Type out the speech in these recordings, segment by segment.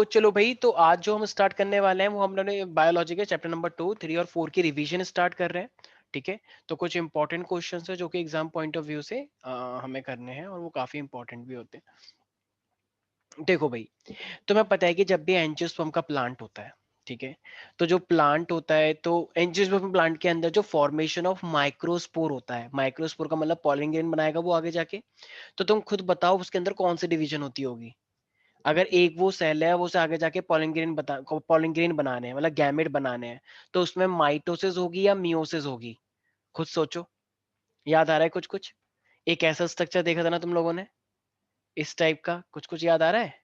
चलो भाई, तो आज जो हम स्टार्ट करने वाले हैं वो हम लोगों ने बायोलॉजी के चैप्टर नंबर 2, 3 और 4 की रिवीजन स्टार्ट कर रहे हैं। ठीक है, तो कुछ इंपॉर्टेंट क्वेश्चंस है जो कि एग्जाम पॉइंट ऑफ व्यू से हमें करने हैं और वो काफी इंपॉर्टेंट भी होते हैं। देखो भाई, तुम्हें पता है कि जब भी एंजियोस्पर्म का प्लांट होता है, ठीक है, तो जो प्लांट होता है तो एंजियोस्पर्म प्लांट के अंदर जो फॉर्मेशन ऑफ माइक्रोस्पोर होता है, माइक्रोस्पोर का मतलब पॉलन ग्रेन बनाएगा वो आगे जाके। तो तुम खुद बताओ उसके अंदर कौन सी डिवीजन होती होगी। अगर एक वो सेल है वो उसे आगे जाके पॉलन ग्रेन बनाने हैं, मतलब गैमेट बनाने हैं, तो उसमें माइटोसिस होगी या मियोसिस होगी। खुद सोचो, याद आ रहा है कुछ कुछ? एक ऐसा स्ट्रक्चर देखा था ना तुम लोगों ने, इस टाइप का कुछ कुछ याद आ रहा है?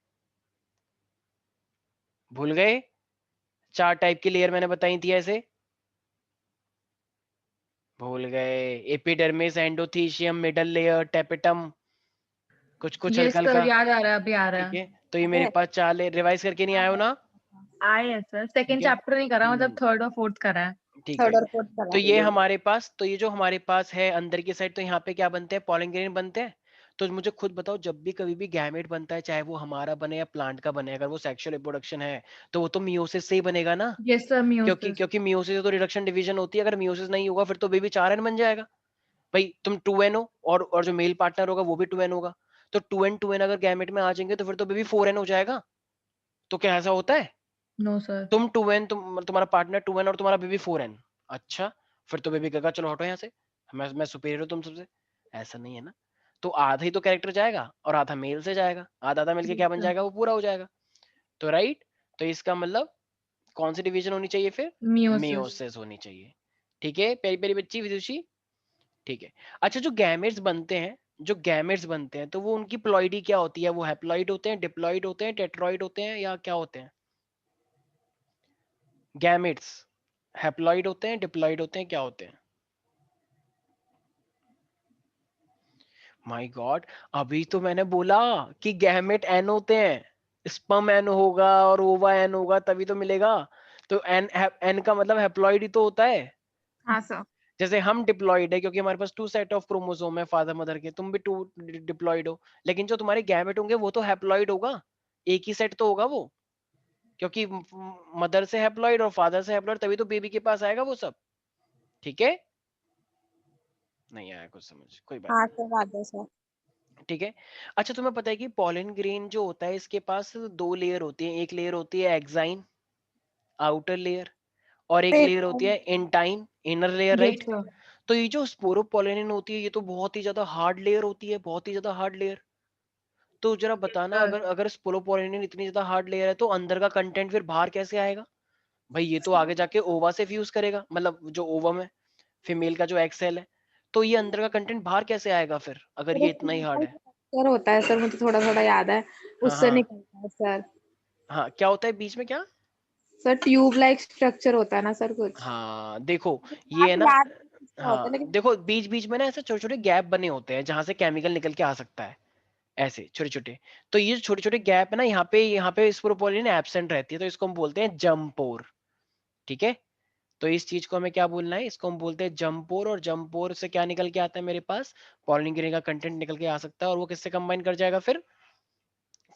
भूल गए? 4 टाइप की लेयर मैंने बताई थी ऐसे, भूल गए? Epidermis, endothecium, middle layer, tapetum, कुछ कुछ यस हल्का सर, हल्का। याद आ रहा है, अभी आ रहा ठीक है। है, तो ये मेरे पास 4 लेयर, रिवाइज करके नहीं आए हो ना? आए है सर, ठीक सेकंड है। चैप्टर नहीं करा, मतलब थर्ड और फोर्थ करा है। ठीक है, थर्ड और फोर्थ तो करा ये हमारे पास, तो ये जो हमारे पास है अंदर की साइड, तो यहाँ पे क्या बनते हैं? पॉलन ग्रेन बनते हैं। तो मुझे खुद बताओ, जब भी कभी भी गैमेट बनता है, चाहे वो हमारा बने या प्लांट का बने, अगर वो सेक्सुअल रिप्रोडक्शन है तो वो तो मियोसिस से ही बनेगा ना। यस सर, क्योंकि मियोसिस। क्योंकि मियोसिस से तो रिडक्शन डिवीजन होती है, अगर मियोसिस नहीं होगा फिर तो बेबी 4n बन जाएगा। भाई तुम 2n हो और जो मेल पार्टनर होगा वो भी 2n होगा, तो 2n अगर गैमेट में आ जाएंगे तो फिर तो बेबी 4n हो जाएगा। तो क्या ऐसा होता है? No sir. तुम 2n, तुम्हारा पार्टनर 2n और तुम्हारा बेबी 4n। अच्छा, फिर तो बेबी कहेगा चलो हटो यहाँ से, मैं सुपीरियर हूँ तुम सबसे। ऐसा नहीं है ना। तो आधा ही तो कैरेक्टर जाएगा और आधा मेल से जाएगा, आधा आधा मिलके क्या बन जाएगा? वो पूरा हो जाएगा। तो राइट, तो इसका मतलब कौन सी डिवीजन होनी चाहिए फिर? मियोसिस। मियोसिस होनी चाहिए। ठीक है प्यारी प्यारी बच्ची विदुषी। ठीक है। अच्छा, जो गैमेट्स बनते हैं, जो गैमेट्स बनते हैं तो वो उनकी प्लॉइडी क्या होती है? वो हैप्लॉइड होते हैं, डिप्लॉइड होते हैं, टेट्रॉइड होते हैं, या क्या होते हैं? गैमेट्स हैप्लॉइड होते हैं, डिप्लॉइड होते हैं, क्या होते हैं? माय गॉड, अभी तो मैंने बोला कि गैमेट एन होते हैं, स्पर्म एन होगा और ओवा एन होगा तभी तो मिलेगा। तो एन एन का मतलब हैप्लॉइड ही तो होता है। हाँ सर। जैसे हम डिप्लॉइड है क्योंकि हमारे पास 2 सेट ऑफ क्रोमोसोम है फादर मदर के, तुम भी 2 डिप्लॉइड हो, लेकिन जो तुम्हारे गैमेट होंगे वो तो हैप्लॉइड होगा, एक ही सेट तो होगा वो, क्योंकि मदर से हैप्लॉइड और फादर से हैप्लॉइड, तभी तो बेबी के पास आएगा वो सब। ठीक है, नहीं आया कुछ समझ, कोई बात हाँ नहीं। सर, बात है सर। ठीक है। अच्छा, तुम्हें पता है कि पॉलन ग्रेन जो होता है इसके पास 2 लेयर होती है, एक लेयर होती है एक्साइन, आउटर लेयर, और एक लेयर होती है intine, inner layer, yes right? Sir. तो ये जो स्पोरोपोलेनिन होती है ये तो बहुत ही ज्यादा हार्ड लेयर होती है, बहुत ही ज्यादा हार्ड लेयर। तो जरा बताना, सर, अगर अगर स्पोरोपोलेनिन इतनी ज्यादा हार्ड लेयर है तो अंदर का कंटेंट फिर बाहर कैसे आएगा? भाई ये तो आगे जाके ओवा से फ्यूज करेगा, मतलब जो ओवम है, फीमेल का जो एक्स सेल है, तो ये अंदर का कंटेंट बाहर कैसे आएगा फिर अगर ये इतना ही हार्ड है? सर होता है सर, मुझे थोड़ा थोड़ा याद है, हाँ उससे हाँ निकलता है सर। हाँ, क्या होता है बीच में, क्या? सर ट्यूब लाइक स्ट्रक्चर होता है ना सर कुछ। हाँ देखो, ये आप है ना। याद नहीं क्या होता है हाँ लेकिन। देखो, बीच बीच में ना ऐसे छोटे छोटे गैप बने होते हैं जहां से केमिकल निकल के आ सकता है, ऐसे छोटे छोटे। तो ये छोटे छोटे गैप है ना, यहाँ पे स्पोरोपोलिन एब्सेंट रहती है, तो इसको हम बोलते हैं जम्पोर। ठीक है, तो इस चीज को हमें क्या बोलना है? इसको हम बोलते हैं जम्पोर, और जम्पोर से क्या निकल के आता है मेरे पास? पॉलिन ग्रेन का कंटेंट निकल के आ सकता है, और वो किससे कंबाइन कर जाएगा फिर?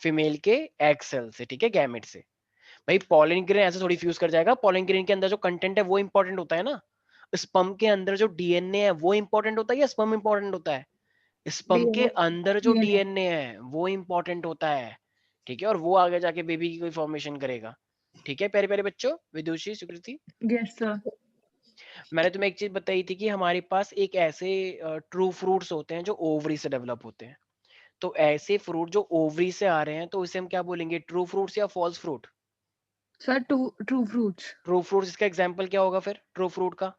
फीमेल के एग सेल से, ठीक है, गैमेट से। भाई पॉलिन ग्रेन ऐसे थोड़ी फ्यूज कर जाएगा, पॉलिन ग्रेन के अंदर जो कंटेंट है वो इंपॉर्टेंट होता है ना। स्पर्म के अंदर जो डीएनए है वो इंपॉर्टेंट होता है या स्पर्म इंपॉर्टेंट होता है? स्पर्म के डीएनए। अंदर जो डीएनए। डीएनए है वो इंपॉर्टेंट होता है। ठीक है, और वो आगे जाके बेबी की कोई फॉर्मेशन करेगा। ठीक है प्यारे प्यारे बच्चों, विदुषी, सुकृति, यस सर। मैंने तुम्हें एक चीज बताई थी कि हमारे पास एक ऐसे ट्रू फ्रूट्स होते हैं जो ओवरी से डेवलप होते हैं। तो ऐसे फ्रूट जो ओवरी से आ रहे हैं तो इसे हम क्या बोलेंगे? ट्रू फ्रूट्स या false fruit? Sir, true fruits. True fruits, इसका एग्जाम्पल क्या होगा फिर ट्रू फ्रूट का,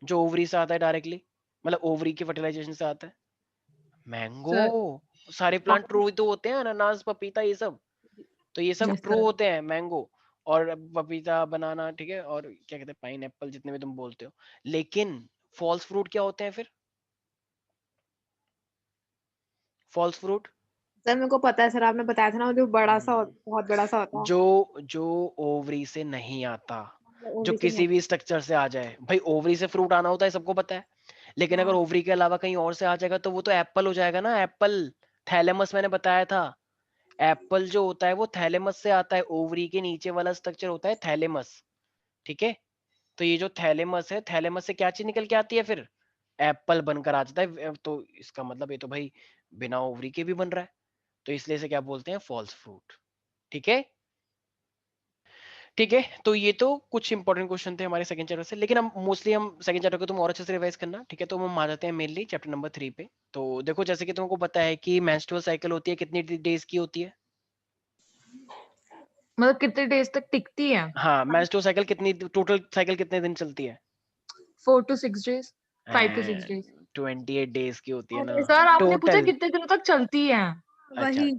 जो ओवरी से आता है डायरेक्टली, मतलब ओवरी के फर्टिलाइजेशन से आता है? मैंगो। सर। सारे प्लांट ट्रू ही तो होते हैं, अनानास, पपीता, ये सब, तो ये सब यस ट्रू सर। होते हैं, मैंगो और पपीता, बनाना, ठीक है, और क्या कहते हैं, पाइन एप्पल, जितने भी तुम बोलते हो। लेकिन फॉल्स फ्रूट क्या होते हैं फिर? फॉल्स फ्रूट, सर मेरे को पता है सर, आपने बताया था ना, जो बड़ा सा बहुत बड़ा सा होता है। जो जो ओवरी से नहीं आता, वो जो भी से नहीं किसी भी स्ट्रक्चर से आ जाए। भाई ओवरी से फ्रूट आना होता है सबको पता है, लेकिन अगर हाँ। ओवरी के अलावा कहीं और से आ जाएगा तो वो तो एप्पल हो जाएगा ना, एप्पल। थैलेमस मैंने बताया था, एप्पल जो होता है वो थैलेमस से आता है, ओवरी के नीचे वाला स्ट्रक्चर होता है थैलेमस, ठीक है। तो ये जो थैलेमस है, थैलेमस से क्या चीज निकल के आती है फिर, एप्पल बनकर आ जाता है। तो इसका मतलब ये तो भाई बिना ओवरी के भी बन रहा है, तो इसलिए से क्या बोलते हैं, फॉल्स फ्रूट, ठीक है। ठीक है, तो ये तो कुछ इंपॉर्टेंट क्वेश्चन थे हमारे सेकंड चैप्टर से, लेकिन हम मोस्टली हम सेकंड चैप्टर को तुम और अच्छे से रिवाइज करना, ठीक है। तो हम आ जाते हैं मेनली चैप्टर नंबर 3 पे। तो देखो, जैसे कि तुमको पता है कि मेंस्ट्रुअल साइकिल होती है, कितनी डेज की होती है। मतलब कितने डेज तक टिकती है? हाँ, मेंस्ट्रुअल साइकिल कितनी, टोटल साइकिल कितने दिन चलती है? 4 to 6 days, 5 to 6 days। 28 days की होती है ना, अरे सर आपने पूछा टोटल। कितने दिनों तक चलती है? अच्छा, वही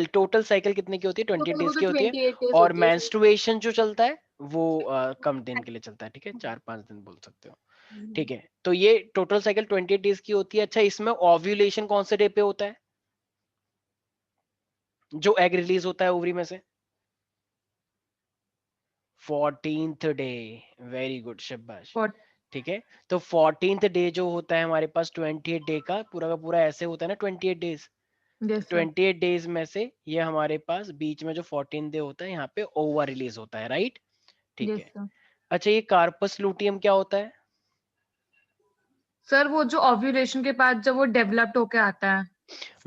टोटल साइकिल कितने की होती है, 28 टोटल वो डेज तो की होती है। 28 डेज और होती है सर। मेंस्ट्रुएशन जो चलता है वो कम दिन के लिए चलता है, ठीक है, 4-5 दिन बोल सकते हो, ठीक है। तो ये टोटल साइकिल 28 डेज की होती है। अच्छा, इसमें ओव्यूलेशन कौन से डे पे होता है, जो एग रिलीज होता है ओवरी में से? 14th डे, वेरी गुड, शाबाश, What? ठीक है। तो 14th डे जो होता है हमारे पास 28 डे का पूरा ऐसे होता है ना 28 डेज। Yes sir। 28 डेज में से ये हमारे पास बीच में जो 14 डे होता है यहाँ पे ओवर रिलीज होता है, राइट, ठीक Yes है। sir। अच्छा, ये कार्पस लूटियम क्या होता है? सर वो जो ओव्यूलेशन के बाद जब वो डेवलप्ड होके आता है।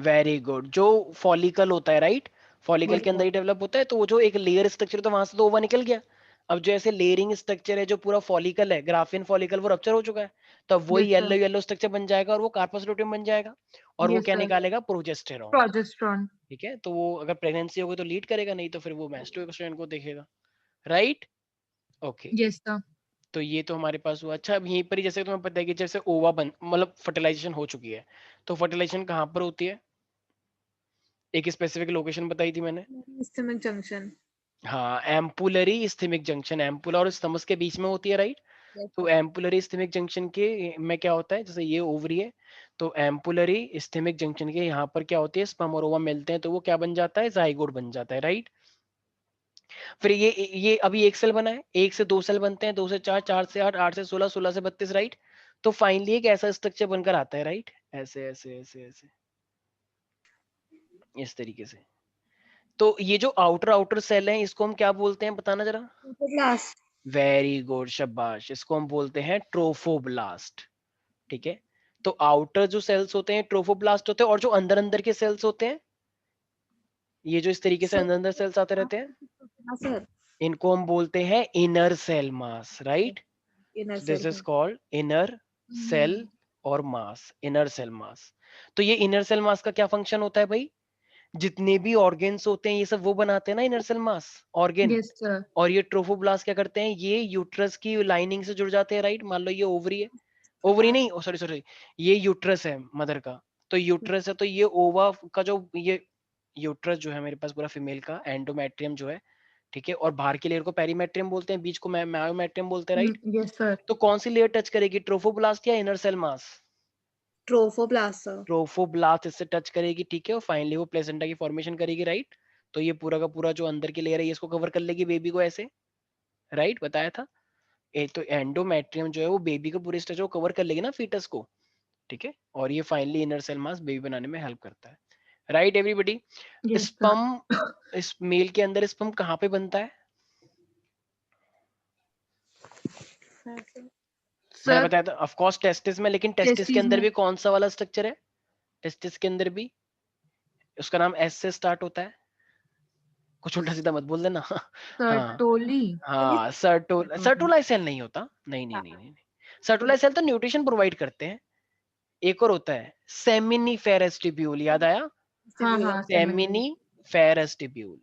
वेरी गुड, जो फॉलिकल होता है, राइट, फॉलिकल Yes के अंदर sir। ही डेवलप होता है, तो वो जो एक लेयर स्ट्रक्चर तो वहां से तो ओवर निकल गया। अब जो ऐसे लेयरिंग स्ट्रक्चर है, जो पूरा फॉलिकल है, ग्राफियन फॉलिकल, वो रप्चर हो चुका है, तो अब वही Yes yellow sir। Yellow structure बन जाएगा और वो कार्पस लूटियम बन जाएगा। और वो Yes क्या sir। निकालेगा, प्रोजेस्टेरॉन, Progesterone। ठीक है। तो वो अगर प्रेगनेंसी होगी तो लीड करेगा, नहीं तो फिर वो मेंस्ट्रुएशन को देखेगा, राइट, ओके। Yes sir। तो ये तो हमारे पास हुआ। अच्छा, अब यहीं पर ही जैसे तुम्हें पता है कि जैसे ओवा बन मतलब फर्टिलाइजेशन हो चुकी है, तो फर्टिलाइजेशन कहाँ पर होती है, एक स्पेसिफिक लोकेशन बताई थी मैंने। Stomach junction. हाँ, एम्पुलरी इस्थेमिक जंक्शन, एम्पुला और स्तमस के बीच में होती है, राइट। यस तो सर। एम्पुलरी इस्थेमिक जंक्शन के में क्या होता है, जैसे ये ओवरी है, तो एम्पुलरी इस्थेमिक जंक्शन के यहाँ पर क्या होती है, स्पर्म और ओवा मिलते हैं, तो वो क्या बन जाता है, जाइगोट बन जाता है, राइट। फिर ये अभी एक सेल बना है, एक से दो सेल बनते हैं, दो से चार, चार से आठ, आठ से 16, 16 से 32, राइट। तो फाइनली एक ऐसा स्ट्रक्चर बनकर आता है, राइट, ऐसे ऐसे ऐसे ऐसे, इस तरीके से। तो ये जो आउटर आउटर सेल है, इसको हम क्या बोलते हैं, बताना जरा। क्लास। वेरी गुड, शाबाश, इसको हम बोलते हैं ट्रोफोब्लास्ट, ठीक है। तो आउटर जो सेल्स होते हैं ट्रोफोब्लास्ट होते हैं, और जो अंदर अंदर के सेल्स होते हैं, ये जो इस तरीके से सर अंदर अंदर सेल्स आते रहते हैं, हाँ सर। इनको हम बोलते हैं inner cell mass, right. Inner this cell is called inner cell hmm. और मास, इनर सेल मास। तो ये इनर सेल मास का क्या फंक्शन होता है भाई, जितने भी ऑर्गेन्स होते हैं ये सब वो बनाते हैं ना inner cell mass, organ. Yes sir। और ये ट्रोफोब्लास्ट क्या करते हैं, ये यूट्रस की लाइनिंग से जुड़ जाते हैं, राइट। मान लो ये ओवरी है, ओवरी हाँ। नहीं, सॉरी सॉरी, ये यूट्रस है मदर का, तो यूट्रस है, तो ये ओवा का जो ये यूट्रस जो है मेरे पास पूरा फीमेल का, एंडोमेट्रियम जो है, ठीक है। और बाहर की लेयर को पेरीमेट्रियम बोलते हैं, बीच को मायोमेट्रियम बोलते हैं, राइट। Yes sir। तो कौन सी लेयर टच करेगी, ट्रोफोब्लास्ट या inner cell mass? Trophoblast sir. Trophoblast इससे टच करेगी, ठीक है, और फाइनली वो प्लेसेंटा की फॉर्मेशन करेगी, राइट। तो ये पूरा का पूरा जो अंदर की लेयर है, ये इसको कवर कर लेगी बेबी को ऐसे, राइट, बताया था। तो एंडोमेट्रियम जो है वो बेबी का पूरे स्ट्रक्चर को कवर कर लेगी ना, फीटस को, ठीक है। और ये finally inner cell mass baby बनाने में हेल्प करता है, right everybody. Yes sir। Sperm, इस मेल के अंदर स्पर्म कहाँ पे बनता है? मैंने सर बताया था ऑफ कोर्स टेस्टिस में, लेकिन टेस्टिस के टेस्टिस अंदर में। भी कौन सा वाला स्ट्रक्चर है, टेस्टिस के अंदर भी उसका नाम एस से स्टार्ट होता है, कुछ उल्टा सीधा मत बोल देना। हाँ सर्टोली। हाँ, सर्टोलाई सेल नहीं होता, नहीं नहीं नहीं नहीं, सर्टोलाई सेल तो न्यूट्रिशन प्रोवाइड करते हैं। एक और होता है सेमिनिफेरस ट्यूब्यूल, याद आया, हाँ हाँ सेमिनी। Seminiferous tubule.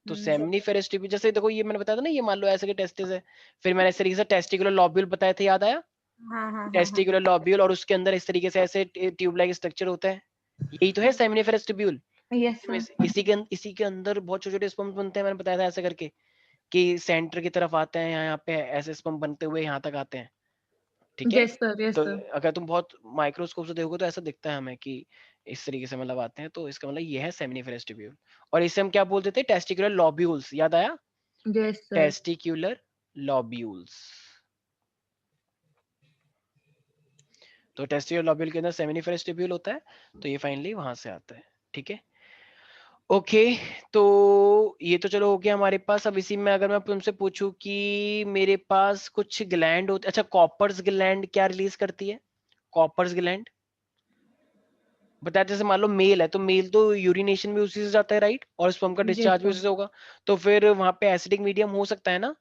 तो सेमिनिफेरस ट्यूब्यूल, जैसे देखो ये मैंने बताया था ना, ये मान लो ऐसे के टेस्टिस है, फिर मैंने इस तरीके से टेस्टिकुलर लॉब्यूल बताए थे, याद आया, हाँ हाँ हाँ हाँ। टेस्टिकुलर लॉब्यूल, और उसके अंदर इस तरीके से ऐसे ट्यूब लाइक स्ट्रक्चर होता है, यही तो है सेमिनिफेरस ट्यूब्यूल। Yes sir. इसी के अंदर बहुत छोटे छोटे स्पर्म बनते हैं, मैंने बताया था ऐसे करके, कि सेंटर की तरफ आते हैं, यहाँ पे ऐसे स्पर्म बनते हुए यहाँ तक आते हैं, ठीक है। Yes sir. यस तो सर। अगर तुम बहुत माइक्रोस्कोप से देखोगे तो ऐसा दिखता है हमें कि इस तरीके से मतलब आते हैं, तो इसका मतलब ये है सेमिनिफेरस ट्यूब्यूल। और इसे हम क्या बोलते थे, टेस्टिकुलर लॉब्यूल्स, याद आया, यस सर। टेस्टिकुलर लॉब्यूल्स। तो टेस्टिकुलर लॉब्यूल के अंदर सेमिनिफेरस ट्यूब्यूल होता है, तो ये फाइनली वहां से आता है, ठीक है। ओके तो ये तो चलो हो गया हमारे पास। अब इसी में अगर मैं तुमसे पूछूं कि मेरे पास कुछ ग्लैंड होते, अच्छा कॉपर्स ग्लैंड क्या रिलीज करती है? कॉपर्स ग्लैंड बताया, जैसे मान लो मेल है तो मेल तो यूरिनेशन भी उसी से जाता है राइट, और स्पर्म का यस डिस्चार्ज भी सर। उसी से होगा। तो फिर वहां पे एसिडिक मीडियम हो सकता है ना?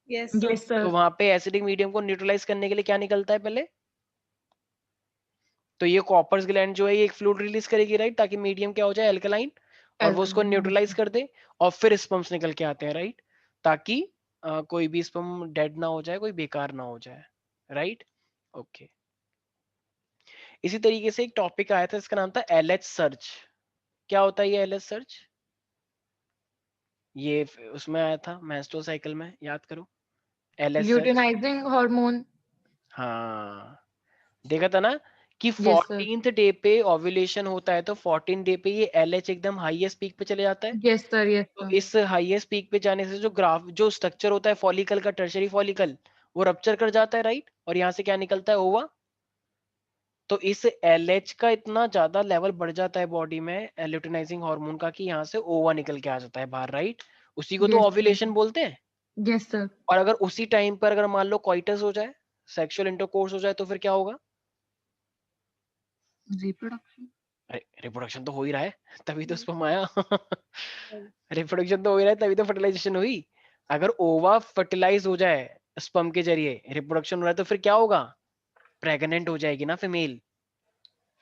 Yes sir. Yes sir. तो वहां पे एसिडिक मीडियम को न्यूट्रलाइज करने के लिए क्या निकलता है पहले? तो ये कॉपर्स ग्लैंड जो है ये एक फ्लूइड रिलीज करेगी राइट, ताकि मीडियम क्या हो जाए, अल्कलाइन, और वो उसको न्यूट्रलाइज कर दे, और फिर स्पर्म्स निकल के आते हैं राइट, ताकि कोई भी स्पर्म डेड ना हो जाए, कोई बेकार ना हो जाए राइट। ओके इसी तरीके से एक टॉपिक आया था, इसका नाम था एलएच सर्च। क्या होता है ये एलएच सर्च? ये उसमें आया था मेंस्ट्रुअल साइकिल में, याद करो एलएच सर्च। Luteinizing hormone. हाँ देखा था ना कि यस सर। 14th डे पे ओव्यूलेशन होता है, तो 14 डे पे ये एलएच एकदम हाईएस्ट पीक पे चले जाता है। Yes sir. यस तो सर। इस हाईएस्ट पीक पे जाने से जो ग्राफ जो स्ट्रक्चर होता है फॉलिकल का, टर्शरी फॉलिकल, वो रप्चर कर जाता है राइट, और यहाँ से क्या निकलता है, ओवा। तो इस एलएच का इतना ज्यादा लेवल बढ़ जाता है बॉडी में ल्यूटिनाइजिंग हार्मोन का, कि यहाँ से ओवा निकल के आ जाता है बाहर राइट। उसी को तो यस सर। ओव्यूलेशन बोलते हैं। Yes sir. और अगर उसी टाइम पर अगर मान लो कॉइटस हो जाए, सेक्सुअल इंटरकोर्स हो जाए, तो फिर क्या होगा? रिप्रोडक्शन। अरे रिप्रोडक्शन तो हो ही रहा है, तभी तो स्पर्म आया। रिप्रोडक्शन तो हो ही रहा है, तभी तो फर्टिलाइजेशन हुई। अगर ओवा फर्टिलाइज हो जाए स्पर्म के जरिए, रिप्रोडक्शन हो रहा है, तो फिर क्या होगा? प्रेग्नेंट हो जाएगी ना फीमेल।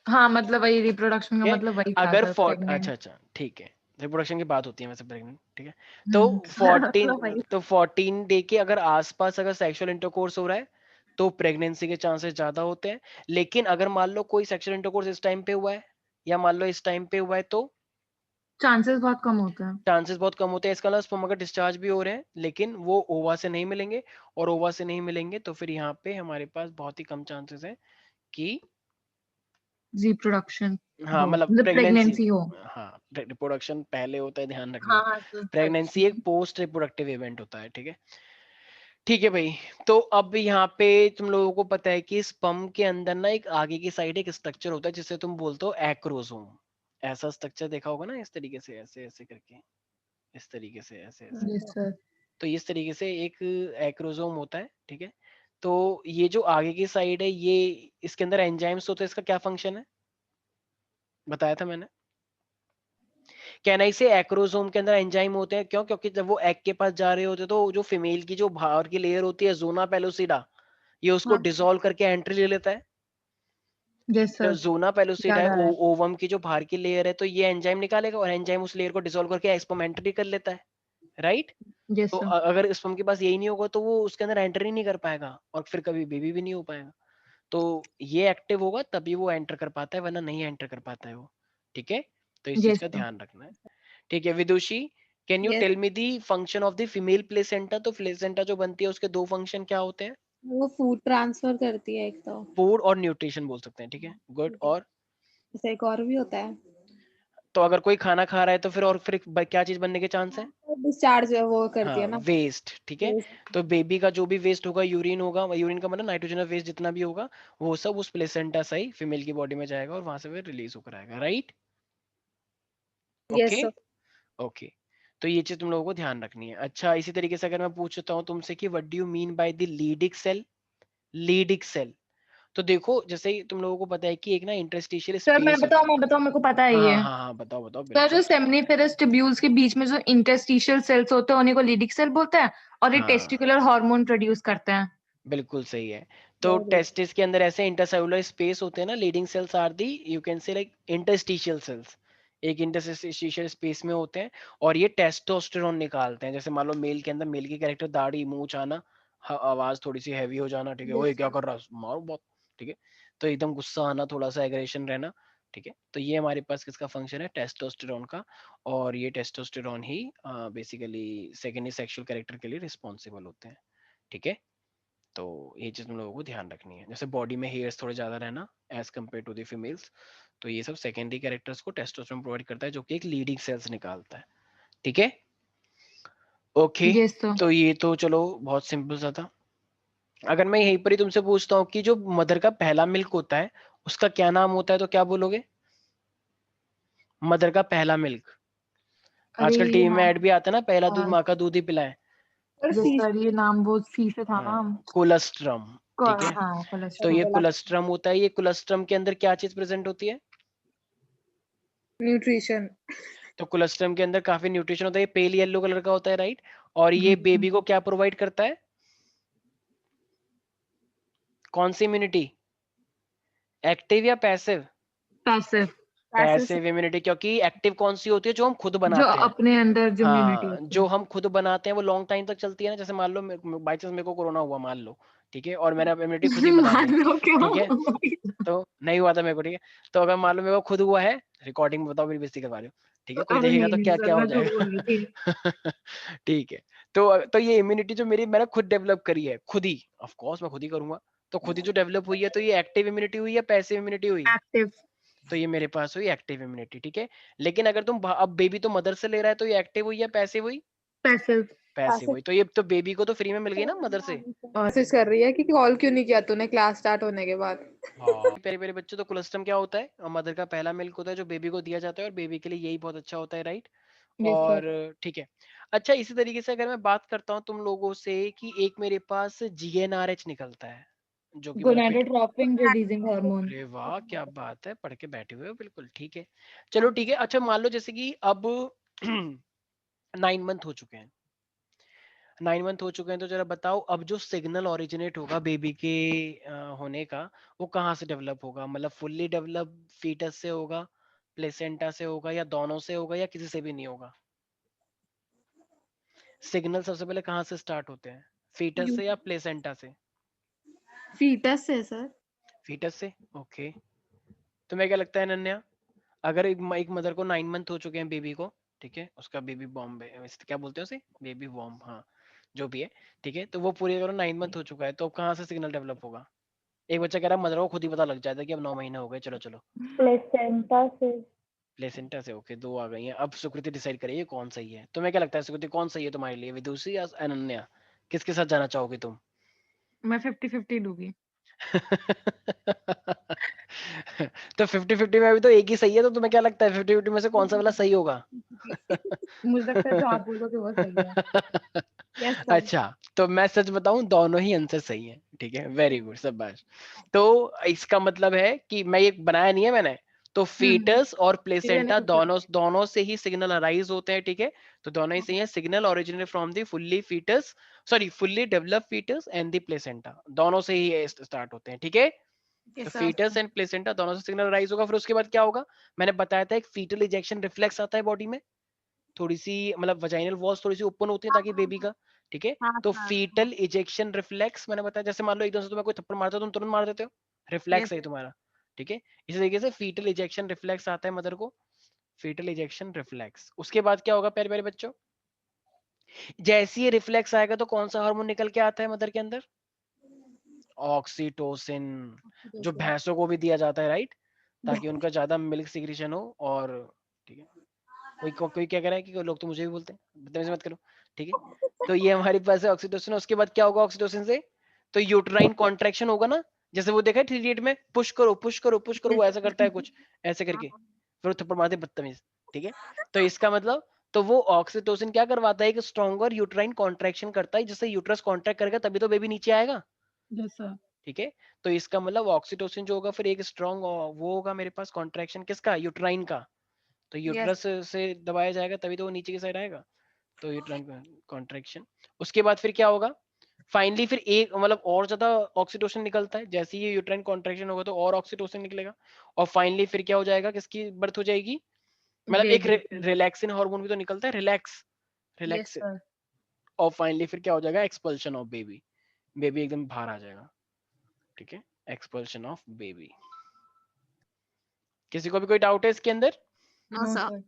हाँ मतलब वही रिप्रोडक्शन का ठीक है मतलब वही था अगर सर, अच्छा प्रेग्नेंट। अच्छा ठीक है, रिप्रोडक्शन की बात होती है वैसे प्रेग्नेंट, ठीक है। तो 14 मतलब वही। तो 14 डे के अगर आसपास अगर सेक्सुअल इंटरकोर्स हो रहा है, तो प्रेगनेंसी के चांसेस ज्यादा होते हैं। लेकिन अगर मान लो कोई सेक्सुअल इंटरकोर्स इस टाइम पे हुआ है, या मान लो इस टाइम पे हुआ है, तो चांसेस बहुत कम होते हैं। चांसेस बहुत कम होते हैं। इसका मतलब स्पर्म अगर डिस्चार्ज भी हो रहे हैं, लेकिन वो ओवा से नहीं मिलेंगे, और ओवा से नहीं मिलेंगे तो फिर यहाँ पे हमारे पास बहुत ही कम चांसेस है कि रिप्रोडक्शन हाँ हो मतलब मतलब प्रेगनेंसी। प्रेगनेंसी हो। हाँ रिप्रोडक्शन पहले होता है, ध्यान रखना। हाँ हाँ सर। प्रेगनेंसी एक पोस्ट रिप्रोडक्टिव इवेंट होता है, ठीक है। ठीक है भाई, तो अब यहाँ पे तुम लोगों को पता है कि स्पर्म के अंदर ना एक आगे की साइड एक स्ट्रक्चर होता है जिसे तुम बोलते हो एक्रोसोम। ऐसा स्ट्रक्चर देखा होगा ना, इस तरीके से ऐसे ऐसे करके, इस तरीके से ऐसे ऐसे। Yes sir. तो इस तरीके से एक एक्रोसोम होता है, ठीक है। तो ये जो आगे की साइड है, ये इसके अंदर एंजाइम्स होते हैं, इसका क्या फंक्शन है बताया था मैंने? कहना इसे एक्रोसोम के अंदर एंजाइम होते हैं, क्यों? क्योंकि जब वो एग के पास जा रहे होते हैं, तो जो फीमेल की जो बाहर की लेयर होती है जोना पेलोसिडा, ये उसको हाँ डिसॉल्व करके एंट्री ले लेता है। यस जो सर। जोना पेलोसिडा याद है आ रहा है। ओवम की जो बाहर की लेयर है, तो ये एंजाइम निकालेगा, और एंजाइम उस लेयर को डिसॉल्व करके स्पर्म एंट्री कर लेता है राइट। यस तो सर। अगर स्पर्म के पास यही नहीं होगा, तो वो उसके अंदर एंटर ही नहीं कर पाएगा, और फिर कभी बेबी भी नहीं हो पाएगा। तो ये एक्टिव होगा तभी वो एंटर कर पाता है, वरना नहीं एंटर कर पाता है वो, ठीक है। तो इस चीज यस का सर। ध्यान रखना है। ठीक है Vidushi, can you yes. Tell me the function of the female placenta? तो प्लेसेंटा जो बनती है उसके दो फंक्शन क्या होते हैं? वो फूड ट्रांसफर करती है एक तो। फूड और न्यूट्रिशन बोल सकते हैं, ठीक है गुड। ठीक है। और जैसे एक और भी होता है। तो अगर कोई खाना खा रहा है तो फिर और फिर क्या चीज बनने के चांस है? डिस्चार्ज वो करती हाँ है ना। वेस्ट, ठीक है। Waste। तो बेबी का जो भी वेस्ट होगा, यूरिन होगा, यूरिन का मतलब नाइट्रोजन वेस्ट जितना भी होगा, वो सब उस प्लेसेंटा से ही फीमेल की बॉडी में जाएगा, और वहां से फिर रिलीज होकर आएगा right. Yes okay sir. Okay तो ये चीज तुम लोगों को ध्यान रखनी है। अच्छा इसी तरीके से अगर मैं पूछता हूँ तुमसे कि what do you mean by the Leydig cell? Leydig cell, तो देखो जैसे ही तुम लोगों को पता है कि एक ना इंटरस्टिशियल सर स्पेस होता है। मैं बताऊं मेरे को पता है हाँ ये। हाँ हाँ बताओ बताओ सर जो बिल्कुल। सेमिनिफेरस ट्यूब्यूल्स के बीच में जो इंटरस्टिशियल सेल्स होते हैं उन्हीं को लीडिक सेल बोलते हैं, और ये हाँ टेस्टिकुलर हार्मोन प्रोड्यूस करते हैं। बिल्कुल सही है। तो टेस्टिस के अंदर ऐसे इंटरसेलुलर स्पेस होते हैं ना, leading cells are the you can say like interstitial cells, एक इंटरस्टिशियल स्पेस में होते हैं, और ये टेस्टोस्टेरोन निकालते हैं। जैसे मान लो मेल के अंदर मेल की कैरेक्टर दाढ़ी मूंछ आना, आवाज थोड़ी सी हैवी हो जाना, ठीक है, ओए क्या कर रहा है मारो बहुत, ठीक है। तो एकदम गुस्सा आना, थोड़ा सा एग्रेशन रहना, ठीक है। तो ये हमारे पास किसका फंक्शन है? टेस्टोस्टेरोन का। और ये टेस्टोस्टेरोन ही बेसिकली सेकेंडरी सेक्सुअल कैरेक्टर के लिए रिस्पॉन्सिबल होते हैं, ठीक है। तो ये चीज तुम लोगों को ध्यान रखनी है। जैसे बॉडी में हेयर्स थोड़े ज्यादा रहना as compared to the females, तो ये सब सेकेंडरी कैरेक्टर्स को टेस्टोस्टेरोन प्रोवाइड करता है, जो कि एक लीडिंग सेल्स निकालता है, ठीक है। Okay yes sir. तो ये तो चलो बहुत सिंपल सा था। अगर मैं यहीं पर ही तुमसे पूछता हूँ कि जो मदर का पहला मिल्क होता है उसका क्या नाम होता है, तो क्या बोलोगे? मदर का पहला मिल्क, आजकल ये टीवी में हाँ, ऐड भी आता है ना, पहला दूध हाँ, माँ का दूध ही पिलाए। और yes फीस sir, ये नाम वो सी से था ना। कोलेस्ट्रम, ठीक है। हाँ तो कोलेस्ट्रॉल। ये कोलेस्ट्रम होता है, ये कोलेस्ट्रम के अंदर क्या चीज प्रेजेंट होती है? न्यूट्रिशन। तो कोलेस्ट्रम के अंदर काफी न्यूट्रिशन होता है, ये पेल येलो कलर का होता है, राइट। और ये बेबी को क्या प्रोवाइड करता है? कौन सी इम्यूनिटी? एक्टिव या पैसिव? पैसिव, पैसिव इम्यूनिटी, क्योंकि एक्टिव कौन सी होती है? जो हम खुद जो बनाते हैं। अपने अंदर जो इम्यूनिटी हाँ, होती जो है। हम खुद बनाते हैं वो लॉन्ग टाइम तक चलती है ना। जैसे मान लो बाई चांस मेरे को कोरोना हुआ, मान लो, ठीक है, और मैंने इम्यूनिटी खुद ही बना ली, मान लो ठीक है, क्यों? तो नहीं हुआ था मेरे को, ठीक है। तो अगर मान लो मेरे को खुद हुआ है, रिकॉर्डिंग में बताओ, मेरी बेइज्जती करवा रहे हो, ठीक है, कोई अरे देखेगा नहीं तो नहीं क्या सर, क्या हो मैं झूठ बोल जाएगा। रही थी। ठीक है। तो ये इम्यूनिटी जो मेरी मैंने खुद डेवलप करी है, खुद ही, ऑफ कोर्स मैं खुद ही करूंगा, तो खुद ही जो डेवलप हुई है, तो ये एक्टिव इम्यूनिटी हुई या पैसिव इम्यूनिटी हुई? एक्टिव। तो ये मेरे पास हुई एक्टिव इम्यूनिटी, ठीक है। लेकिन अगर तुम अब बेबी तो मदर से ले रहा है, तो ये एक्टिव हुई या पैसिव हुई? पैसिव। पैसिव हुई। तो ये तो बेबी को तो फ्री में मिल गई ना मदर से। मैसेज कर रही है कि कॉल क्यों नहीं किया तूने क्लास स्टार्ट होने के बाद। हाँ, प्यारे प्यारे बच्चों, तो कोलेस्ट्रम क्या होता है? मदर का पहला मिल्क होता है जो बेबी को दिया जाता है, और बेबी के लिए यही बहुत अच्छा होता है, राइट। यस और सर। ठीक है। अच्छा, इसी तरीके से अगर मैं बात करता हूँ तुम लोगों से, कि एक मेरे पास जीएनआरएच निकलता है, जो कि मतलब फिट। Gonadotropin releasing hormone. अरे वाह, क्या बात है, पढ़ के बैठे हुए हो बिल्कुल, ठीक है। चलो ठीक है। अच्छा, मान लो जैसे कि अब 9 मंथ हो चुके हैं, 9 मंथ हो चुके हैं, तो जरा बताओ, अब जो सिग्नल ओरिजिनेट होगा बेबी के होने का, वो कहाँ से डेवलप होगा? मतलब फुल्ली डेवलप फीटस से होगा, प्लेसेंटा से होगा, या दोनों से होगा, या किसी से भी नहीं होगा? सिग्नल सबसे पहले कहाँ से स्टार्ट होते हैं, फीटस से या प्लेसेंटा से? फीटस से सर। फीटस से, ओके। तुम्हें क्या लगता है अनन्या, अगर एक मदर को 9 मंथ हो चुके हैं बेबी को, ठीक है, उसका बेबी बॉम्ब है, क्या बोलते हैं उसे, बेबी बॉम्ब, हाँ, जो भी है, ठीक है, तो वो पूरे करो 9 मंथ हो चुका है, तो अब कहाँ से सिग्नल डेवलप होगा? एक बच्चा कह रहा है मदर को खुद ही पता लग जाता है कि अब 9 महीने हो गए, चलो चलो। प्लेसेंटा से। प्लेसेंटा से, ओके, दो आ गई हैं। अब सुकृति डिसाइड करिए कौन सही है। तुम्हें क्या लगता है सुकृति, कौन सही है तुम्हारे लिए, विदुषी या अनन्या? किसके साथ जाना चाहोगे तुम? मैं 50-50 लूंगी। तो 50-50 में अभी तो एक ही सही है, तो तुम्हें क्या लगता है 50-50 में से कौन सा वाला सही होगा? मुझे लगता है जो आप बोलोगे वो सही है। Yes sir. अच्छा, तो मैं सच बताऊं, दोनों ही आंसर सही है, ठीक है, वेरी गुड, शाबाश। तो इसका मतलब है कि मैं ये बनाया नहीं है मैंने, तो फीटस और प्लेसेंटा दोनों दोनों से ही सिग्नल अराइज होते हैं, ठीक है। तो दोनों ही सही है, signal originate from the fully developed foetus and the placenta, दोनों से ही स्टार्ट होते हैं, ठीक है। तो फीटस एंड प्लेसेंटा दोनों से सिग्नल अराइज होगा, फिर उसके बाद क्या होगा? मैंने बताया था एक फीटल इजेक्शन रिफ्लेक्स आता है बॉडी में, थोड़ी सी मतलब वजाइनल वॉल्स थोड़ी सी ओपन होती है ताकि बेबी का, ठीक है। हाँ तो सर। फीटल इजेक्शन रिफ्लेक्स मैंने बताया, जैसे मान लो एकदम से तुम्हें कोई थप्पड़ मारता है, तुम तुरंत मार देते हो, रिफ्लेक्स यस। है तुम्हारा, ठीक है। इसी तरीके से फीटल इजेक्शन रिफ्लेक्स आता है मदर को, फीटल इजेक्शन रिफ्लेक्स। उसके बाद क्या होगा प्यारे प्यारे बच्चों, जैसे ही रिफ्लेक्स आएगा तो कौन सा हार्मोन निकल के आता है मदर के अंदर? ऑक्सीटोसिन, जो भैंसों को भी दिया जाता है, राइट, ताकि उनका ज्यादा मिल्क सिक्रीशन हो। और ठीक है, कोई क्या कह रहा है कि कोई लोग तो मुझे भी बोलते हैं, बदतमीजी मत करो, ठीक है। तो ये हमारे पास है ऑक्सीटोसिन। उसके बाद क्या होगा ऑक्सीटोसिन से? तो यूट्राइन कॉन्ट्रैक्शन होगा ना, जैसे वो देखा है थ्री इडियट में, पुश करो पुश करो पुश करो, वो ऐसा करता है कुछ ऐसे करके, फिर वो थप्पड़ मारते बदतमीज, ठीक है। तो इसका मतलब, तो वो ऑक्सीटोसिन क्या करवाता है, एक स्ट्रॉन्गर यूट्राइन कॉन्ट्रैक्शन करता है, जिससे यूट्रस कॉन्ट्रैक्ट करेगा तभी तो बेबी नीचे आएगा, यस सर। ठीक है। तो इसका मतलब ऑक्सीटोसिन जो होगा, फिर एक स्ट्रॉन्ग वो होगा मेरे पास कॉन्ट्रैक्शन, किसका, यूट्राइन का। तो यस। यूट्रस से दबाया जाएगा तभी तो वो नीचे की साइड आएगा, तो यूट्राइन कॉन्ट्रैक्शन। उसके बाद फिर क्या होगा, फाइनली फिर एक मतलब और ज्यादा ऑक्सीटोसिन निकलता है, जैसे ही ये यूट्राइन कॉन्ट्रैक्शन होगा तो और ऑक्सीटोसिन निकलेगा, और फाइनली फिर क्या हो जाएगा, किसकी बर्थ हो जाएगी? मतलब एक बेबी। रिलैक्सिन हार्मोन भी तो निकलता है, रिलैक्स, यस रिलैक्सिन। सर। और फाइनली फिर क्या हो जाएगा, एक्सपल्शन ऑफ बेबी, बेबी एकदम बाहर आ जाएगा, ठीक है, एक्सपल्शन ऑफ बेबी। किसी को भी कोई डाउट है इसके अंदर? No no sir. सर।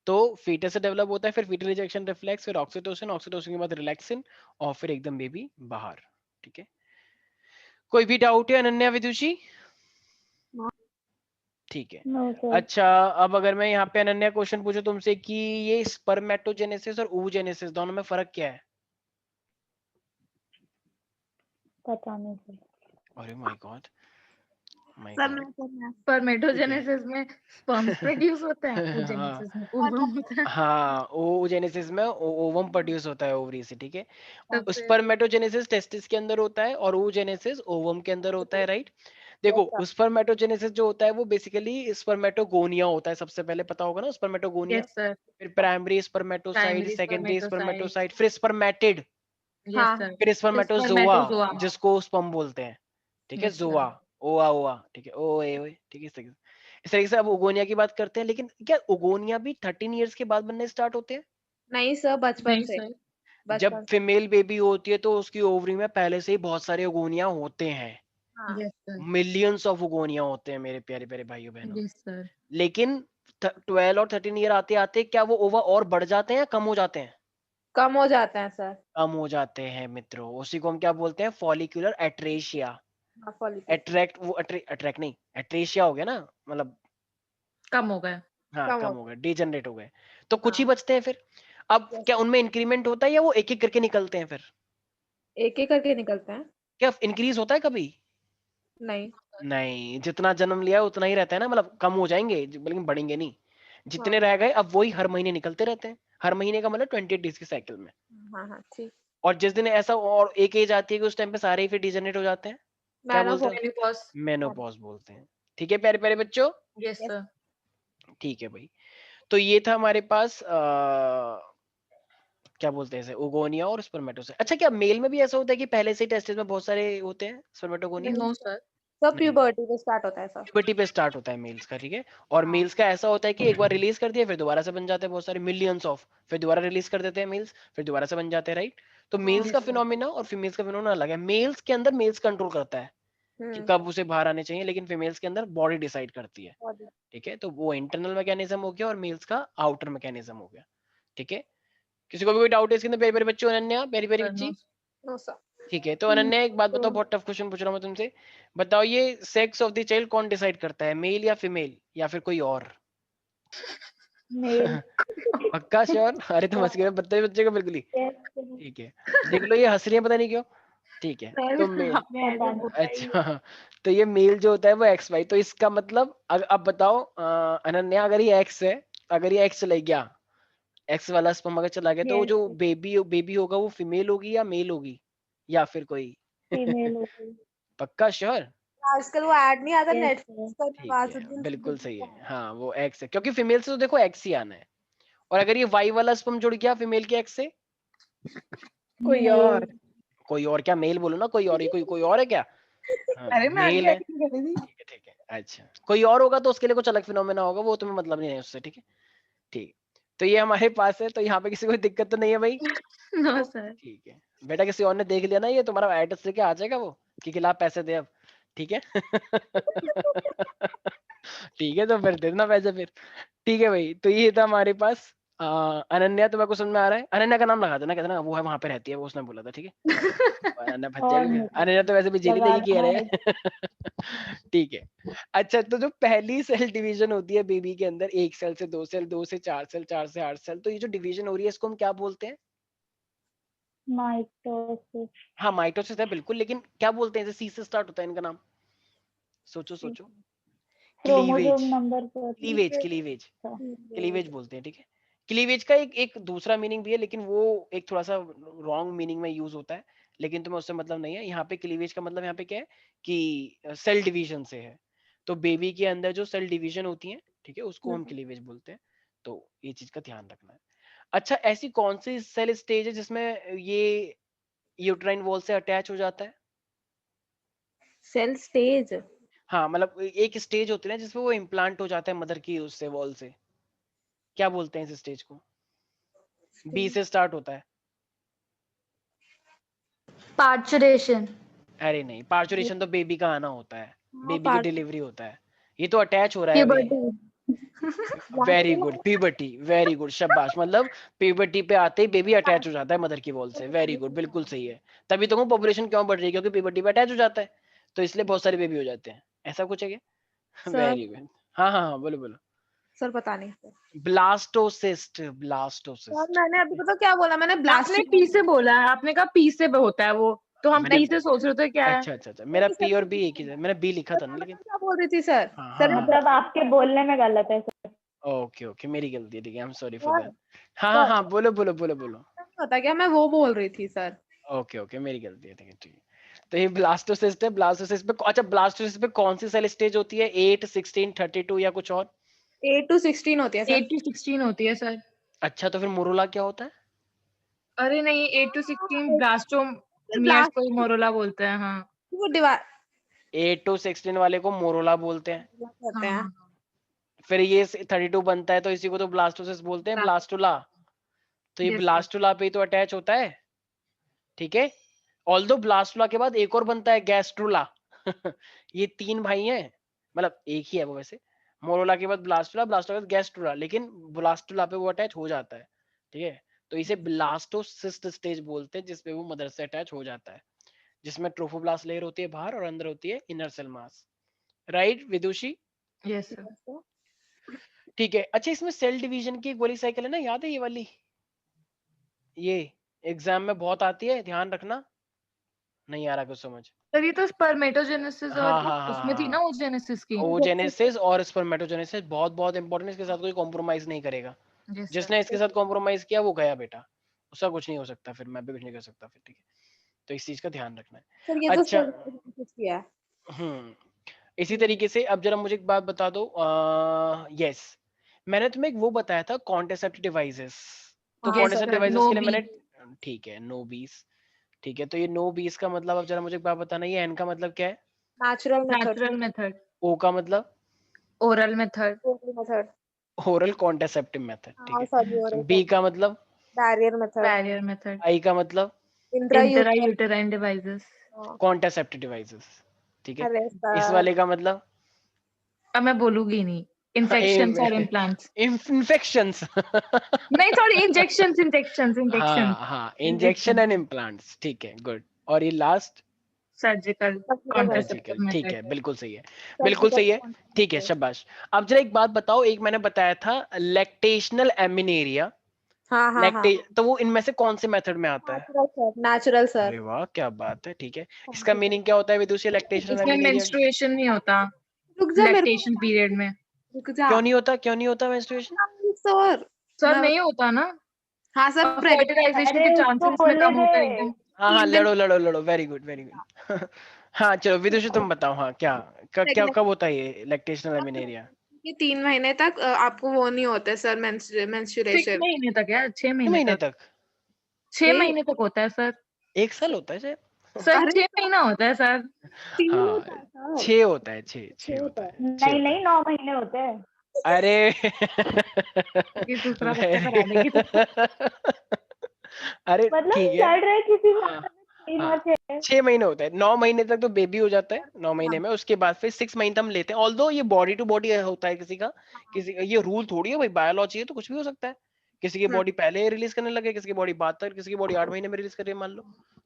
तो फीटस से डेवलप होता है, फिर फीटल इजेक्शन रिफ्लेक्स, फिर ऑक्सीटोसिन, ऑक्सीटोसिन के बाद रिलैक्सिन, और फिर एकदम बेबी बाहर, ठीक है। कोई भी डाउट है अनन्या विदुषी? ठीक है। No sir. अच्छा, अब अगर मैं यहाँ पे अनन्या क्वेश्चन पूछूं तुमसे कि ये स्पर्मेटोजेनेसिस और oogenesis दोनों में फर्क क्या है? पता नहीं सर। अरे my God, My sir God. मैं करना स्पर्मेटोजेनेसिस में स्पर्म्स प्रोड्यूस होते हैं, हाँ oogenesis में ओवम होता है। हाँ, oogenesis में ओवम प्रोड्यूस होता है ओवरी से, ठीक है। तब फिर स्पर्मेटोजेनेसिस टेस्टिस के अंदर होता है और oogenesis ओवम के अंदर होता है, राइट। देखो स्पर्मेटोजेनेसिस जो होता है वो बेसिकली स्पर्मेटोगोनिया होता है, सबसे पहले पता होगा ना स्पर्मेटोगोनिया। यस सर, फिर primary spermatocyte, primary secondary spermatocyte, spermatocyte, फिर स्पर्मेटेड, यस हाँ सर, फिर स्पर्मेटोजोआ स्पर्मेटोजोआ, जिसको स्पर्म बोलते हैं, ठीक है। यस जोआ, सर। ओआ ओआ, ठीक है, ओ ए ओए, ठीक है। इस तरीके से अब ओगोनिया की बात करते हैं, लेकिन क्या ओगोनिया भी 13 इयर्स के बाद बनने स्टार्ट होते हैं? नहीं सर बचपन नहीं से सर, जब बचपन से फीमेल बेबी होती है तो उसकी ओवरी में पहले से ही बहुत सारे ओगोनिया होते हैं, हाँ yes sir, millions of oogonia होते हैं मेरे प्यारे प्यारे भाइयों बहनों। Yes sir. लेकिन 12 और 13 ईयर आते आते क्या वो ओवा और बढ़ जाते हैं या कम हो जाते हैं? कम हो जाते हैं सर। कम हो जाते हैं मित्रों, उसी को हम क्या बोलते हैं? फॉलिक्यूलर एट्रेशिया। हाँ, follicle अट्रैक्ट वो अट्रैक्ट नहीं, एट्रेशिया हो गया ना, मतलब कम हो गए। हाँ कम कम हो हो गए, डिजनरेट हो गए, तो कुछ ही हाँ बचते हैं फिर। अब yes, क्या उनमें इंक्रीमेंट होता है या वो एक एक करके निकलते हैं फिर? एक एक करके निकलते हैं। क्या इंक्रीज होता है कभी? नहीं नहीं, जितना जन्म लिया उतना ही रहता है ना, मतलब कम हो जाएंगे लेकिन बढ़ेंगे नहीं। हाँ जितने रह गए अब वही हर महीने निकलते रहते हैं, हर महीने का मतलब 28 डेज के साइकिल में। हाँ हाँ ठीक। और जिस दिन ऐसा और एक एज आती है कि उस टाइम पे सारे ही फिर डिजनरेट हो जाते हैं, क्या बोलते हैं? मेनोपॉज, मेनोपॉज बोलते हैं, ठीक है प्यारे प्यारे बच्चों। Yes Yes. सर। ठीक है भाई, तो ये था हमारे पास क्या बोलते हैं इसे, ओगोनिया और स्पर्मेटोसाइट। अच्छा, क्या मेल में भी ऐसा होता है कि पहले से टेस्टिस में बहुत सारे होते हैं स्पर्मेटोगोनिया? नो सर, सब नहीं, प्यूबर्टी पे स्टार्ट होता है सर। प्यूबर्टी पे स्टार्ट होता है मेल्स का, ठीक है। और हाँ मेल्स का ऐसा होता है कि एक बार रिलीज कर दिया फिर दोबारा से बन जाते हैं बहुत सारे, मिलियंस ऑफ, फिर दोबारा रिलीज कर देते हैं मेल्स, फिर दोबारा से बन जाते हैं, राइट। तो मेल्स हाँ का यस सर, फिनोमिना और फीमेल्स का फिनोमिना अलग है। मेल्स के अंदर मेल्स कंट्रोल करता है कि हम्म कब उसे बाहर आने चाहिए, लेकिन फीमेल्स के अंदर बॉडी डिसाइड करती है, body, ठीक है। तो वो इंटरनल मैकेनिज्म हो गया और मेल्स का आउटर मैकेनिज्म हो गया, ठीक है। किसी को भी कोई डाउट है इसके अंदर? प्यारी प्यारी बच्चों, अनन्या, प्यारी प्यारी सर नो, बच्ची, no sir। ठीक है। तो अनन्या एक बात बताओ, बहुत टफ क्वेश्चन पूछ रहा हूँ मैं तुमसे, बताओ ये सेक्स ऑफ द चाइल्ड कौन डिसाइड करता है, मेल या फीमेल या फिर कोई और? मेल। पक्का श्योर? अरे तुम हंस गए बच्चे बच्चे को बिल्कुल ही, यस ठीक है। देख लो ये हंस रही है, पता नहीं क्यों, ठीक है। सर तो मेल, आपने ऐसे पता नहीं। बोला ही है। अच्छा, तो ये मेल जो होता है वो एक्स वाई, तो इसका मतलब अब बताओ अनन्या, अगर ये एक्स है, अगर ये एक्स चला गया, एक्स वाला स्पर्म अगर चला गया, तो वो यस जो बेबी होगा वो फीमेल होगी या मेल होगी या फिर कोई? फीमेल होगी। पक्का श्योर? आजकल वो ऐड नहीं आता यस नेटफ्लिक्स पर, ठीक है, नवाजुद्दीन बिल्कुल सिद्दीकी सही का। है, हाँ वो एक्स है, क्योंकि फीमेल से तो देखो एक्स ही आना है। और अगर ये वाई वाला स्पर्म जुड़ गया फीमेल के एक्स से, कोई मेल। और। कोई और क्या, मेल बोलो ना, कोई और, ये कोई और है क्या? हाँ अरे मैं मेल आगे है, एक्टिंग कर रही थी। ठीक है, अच्छा कोई और होगा तो उसके लिए कुछ अलग फिनोमेना होगा, वो तुम्हें मतलब नहीं है उससे, ठीक है। ठीक, तो ये हमारे पास है, तो यहाँ पे किसी को दिक्कत तो नहीं है भाई? नो सर, ठीक है बेटा, किसी और ने देख लिया ना ये तुम्हारा एड्रेस लेके आ जाएगा वो कि खिलाफ पैसे दे अब, ठीक है। ठीक है, तो फिर दे देना पैसे फिर, ठीक है भाई। तो ये था हमारे पास अनन्या, तुम्हें कुछ समझ में आ रहा है? अनन्या का नाम लगा देना, कहते ना वो है वहां पे रहती है, वो उसने बोला था, ठीक है। अनन्या फंस और जाएगी फिर, नहीं अनन्या तो वैसे भी जेली लगा तेली की देना रहे। है। ठीक है। अच्छा, तो जो पहली सेल डिवीजन होती है बेबी के अंदर, 1 सेल से 2 सेल, 2 से 4 सेल, 4 से 8 सेल, तो ये जो डिवीजन हो रही है इसको हम क्या बोलते हैं? माइटोसिस। हाँ माइटोसिस है बिल्कुल, लेकिन क्या बोलते हैं? जैसे सी से स्टार्ट होता है इनका नाम, सोचो सोचो। क्लीवेज, क्रोमोसोम नंबर पर। क्लीवेज, क्लीवेज, था। क्लीवेज बोलते हैं, ठीक है। क्लीवेज का एक दूसरा मीनिंग भी है, लेकिन वो एक थोड़ा सा रॉन्ग मीनिंग में यूज होता है, लेकिन तुम्हें उससे मतलब नहीं है। यहाँ पे क्लीवेज का मतलब यहाँ पे क्या है कि सेल डिवीजन से है, तो बेबी के अंदर जो सेल डिवीजन होती है, ठीक है, उसको हम क्लीवेज बोलते हैं, तो ये चीज का ध्यान रखना है। अच्छा, ऐसी कौन सी सेल स्टेज है जिसमें ये यूट्राइन वॉल से अटैच हो जाता है? Cell stage. हाँ, मतलब एक स्टेज होती है ना जिसमें वो इम्प्लांट हो जाता है मदर की उससे वॉल से, क्या बोलते हैं इस स्टेज को? बी से स्टार्ट होता है। पार्चुरेशन, अरे नहीं, पार्चुरेशन तो बेबी का आना होता है, हाँ बेबी की पार्ट डिलीवरी होता है, ये तो अटैच हो रहा है अभी। Puberty, very good, puberty, very good, शाबाश। मतलब प्यूबर्टी पे आते ही बेबी अटैच हो जाता है मदर की वॉल से, वेरी गुड, बिल्कुल सही है। तभी तो पॉपुलेशन क्यों बढ़ रही है, क्योंकि प्यूबर्टी पे अटैच हो जाता है, तो इसलिए बहुत सारे बेबी हो जाते हैं, ऐसा कुछ है क्या? सर। वेरी गुड, हाँ हाँ हाँ, बोलो बोलो। सर पता नहीं सर। ब्लास्टोसिस्ट, सर ब्लास्टोसिस्ट, मैंने अभी पता क्या बोला, मैंने आपने ब्लास्ट। पी से बोला है, आपने कहा पी से होता है वो, तो हम मैंने पी से सोच रहे थे क्या है। अच्छा मेरा पी और बी एक ही है, मैंने बी लिखा था ना लेकिन क्या बोल रही थी सर? हाँ सर हाँ मतलब आपके बोलने में गलत है सर। ओके मेरी गलती है, ठीक है, I am sorry for sir that. हाँ बोलो बोलो बोलो बोलो। नहीं होता क्या, मैं वो बोल रही थी सर। ओके मेरी गलती है, ठीक है ठीक है। तो ये ब्लास्टोसिस्ट है, ब्लास्टोसिस्ट पे अच्छा ब्लास्टोसिस्ट पे कौन सी सेल स्टेज होती है, 8 16 32 या कुछ और? 8 to 16 होती है सर। 8 to 16 होती है सर। अच्छा तो फिर मोरोला क्या होता है? अरे नहीं, 8 to 16 ब्लास्टोमियर्स ब्लास्ट को ही मोरोला बोलते हैं। हाँ वो डिवाइड 8 to 16 वाले को मोरोला बोलते हैं। करते हैं। हाँ फिर ये 32 बनता है तो इसी को तो ब्लास्टोसिस्ट बोलते हैं, ब्लास्टुला। तो ये Yes, sir. ब्लास्टुला पे ही तो अटैच होता है, ठीक है। ऑल्दो ब्लास्टुला के बाद एक और बनता है गैस्ट्रुला। ये 3 भाई हैं, मतलब एक ही है वो वैसे। मोरोला के बाद ब्लास्टुला, ब्लास्टुला के बाद गैस्ट्रुला, लेकिन ब्लास्टुला पे वो अटैच हो जाता है, ठीक है। तो इसे ब्लास्टोसिस्ट स्टेज बोलते हैं, जिसपे वो मदर से अटैच हो जाता है, जिसमें ट्रोफोब्लास्ट लेयर होती है बाहर और अंदर होती है इनर सेल मास। राइट विदुषी? Yes, sir. ठीक है। अच्छा इसमें सेल डिवीजन की एक गोली साइकिल है ना, याद है ये वाली? ये एग्जाम में बहुत आती है, ध्यान रखना। नहीं आ रहा कुछ समझ? सर ये तो स्पर्मेटोजेनेसिस और हाँ उसमें थी ना ओजेनेसिस की। ओजेनेसिस और स्पर्मेटोजेनेसिस बहुत बहुत इंपॉर्टेंट, इसके साथ कोई कॉम्प्रोमाइज नहीं करेगा। Yes, sir. जिसने इसके साथ कॉम्प्रोमाइज किया वो गया बेटा, उसका कुछ नहीं हो सकता, फिर मैं भी कुछ नहीं कर सकता फिर, ठीक है। तो इस चीज का ध्यान रखना है। सर ये तो अच्छा कुछ किया है। इसी तरीके से अब जरा मुझे एक बात बता दो, यस मैंने तुम्हें एक वो बताया था कॉन्ट्रासेप्टिव डिवाइसेस, तो Yes, contraceptive sir. Devices No के लिए B. मैंने ठीक है नो बीस, ठीक है। तो ये नो बीस का मतलब अब जरा मुझे एक बात बताना, ये एन का मतलब क्या है? Natural method. Natural method. ओ का मतलब? Oral method. Method. Oral contraceptive method, ठीक हाँ है। सॉरी हो रहा बी है। का मतलब? Barrier method. Barrier method. आई का मतलब? इंट्रायूटर। Intrauterine devices. कॉन्ट्रासेप्टिव डिवाइसेस, ठीक है। अरे इस सर वाले का मतलब? अब मैं बोलूंगी नहीं। Infections or implants. इन्फेक्शंस। नहीं सॉरी, इंजेक्शंस. हाँ इंजेक्शन एंड इम्प्लांट्स, ठीक है गुड। और ये लास्ट सर्जिकल सर्जिकल, कॉन्ट्रासेप्टिव ठीक मेथड. है बिल्कुल सही है, बिल्कुल सही है, ठीक है शाबाश। अब जरा एक बात बताओ, एक मैंने बताया था लैक्टेशनल एमिनेरिया, हाँ हाँ हाँ। लैक्टे तो वो इनमें से कौन से मेथड में आता है? Natural sir, natural sir. अरे वाह क्या बात है, ठीक है। इसका मीनिंग क्या होता है विदुषी, लैक्टेशनल इसमें एमिनेरिया? मेंस्ट्रुएशन नहीं होता रुक जा मेरे लैक्टेशन पीरियड में. को, रुक जा क्यों नहीं होता, क्यों नहीं होता मेंस्ट्रुएशन? सर। सर मैं नहीं होता ना. हाँ सर फर्टिलाइजेशन के अरे चांसेस उसको इसमें बोलने कम होता है दे। एकदम. हाँ 3 दिन लड़ो लड़ो लड़ो, वेरी गुड वेरी गुड। हाँ चलो विदुषी तुम बताओ, हाँ क्या क्या कब होता है ये लैक्टेशनल एमिनेरिया? ये 3 महीने तक आपको वो नहीं होता है सर, 6 मेंस्ट्रुएशन। महीने तक यार, 6 कितने महीने महीने तक. तक? 6 महीने तक होता है सर. एक साल होता है शायद। सर अरे 6 महीना होता है सर. 3 हाँ होता है सर। 6 होता है, 6 होता है, 6 नहीं होता नहीं, है। 9 महीने होते हैं। अरे ये दूसरा बच्चा वेरी करा देगी तो. अरे मतलब ठीक है। लड़ रहे किसी से हाँ 3 हाँ और 6। 6 महीने होता है, 9 महीने तक तो बेबी हो जाता है, 9 महीने में उसके बाद फिर 6 महीने हम लेते हैं। ऑल्दो ये बॉडी टू बॉडी होता है किसी का, किसी का ये रूल थोड़ी है भाई, बायोलॉजी है तो कुछ भी हो सकता है। किसी की बॉडी पहले रिलीज करने लगे, किसी की बॉडी बाद तक, किसी की बॉडी 8 महीने में रिलीज कर रही है मान लो।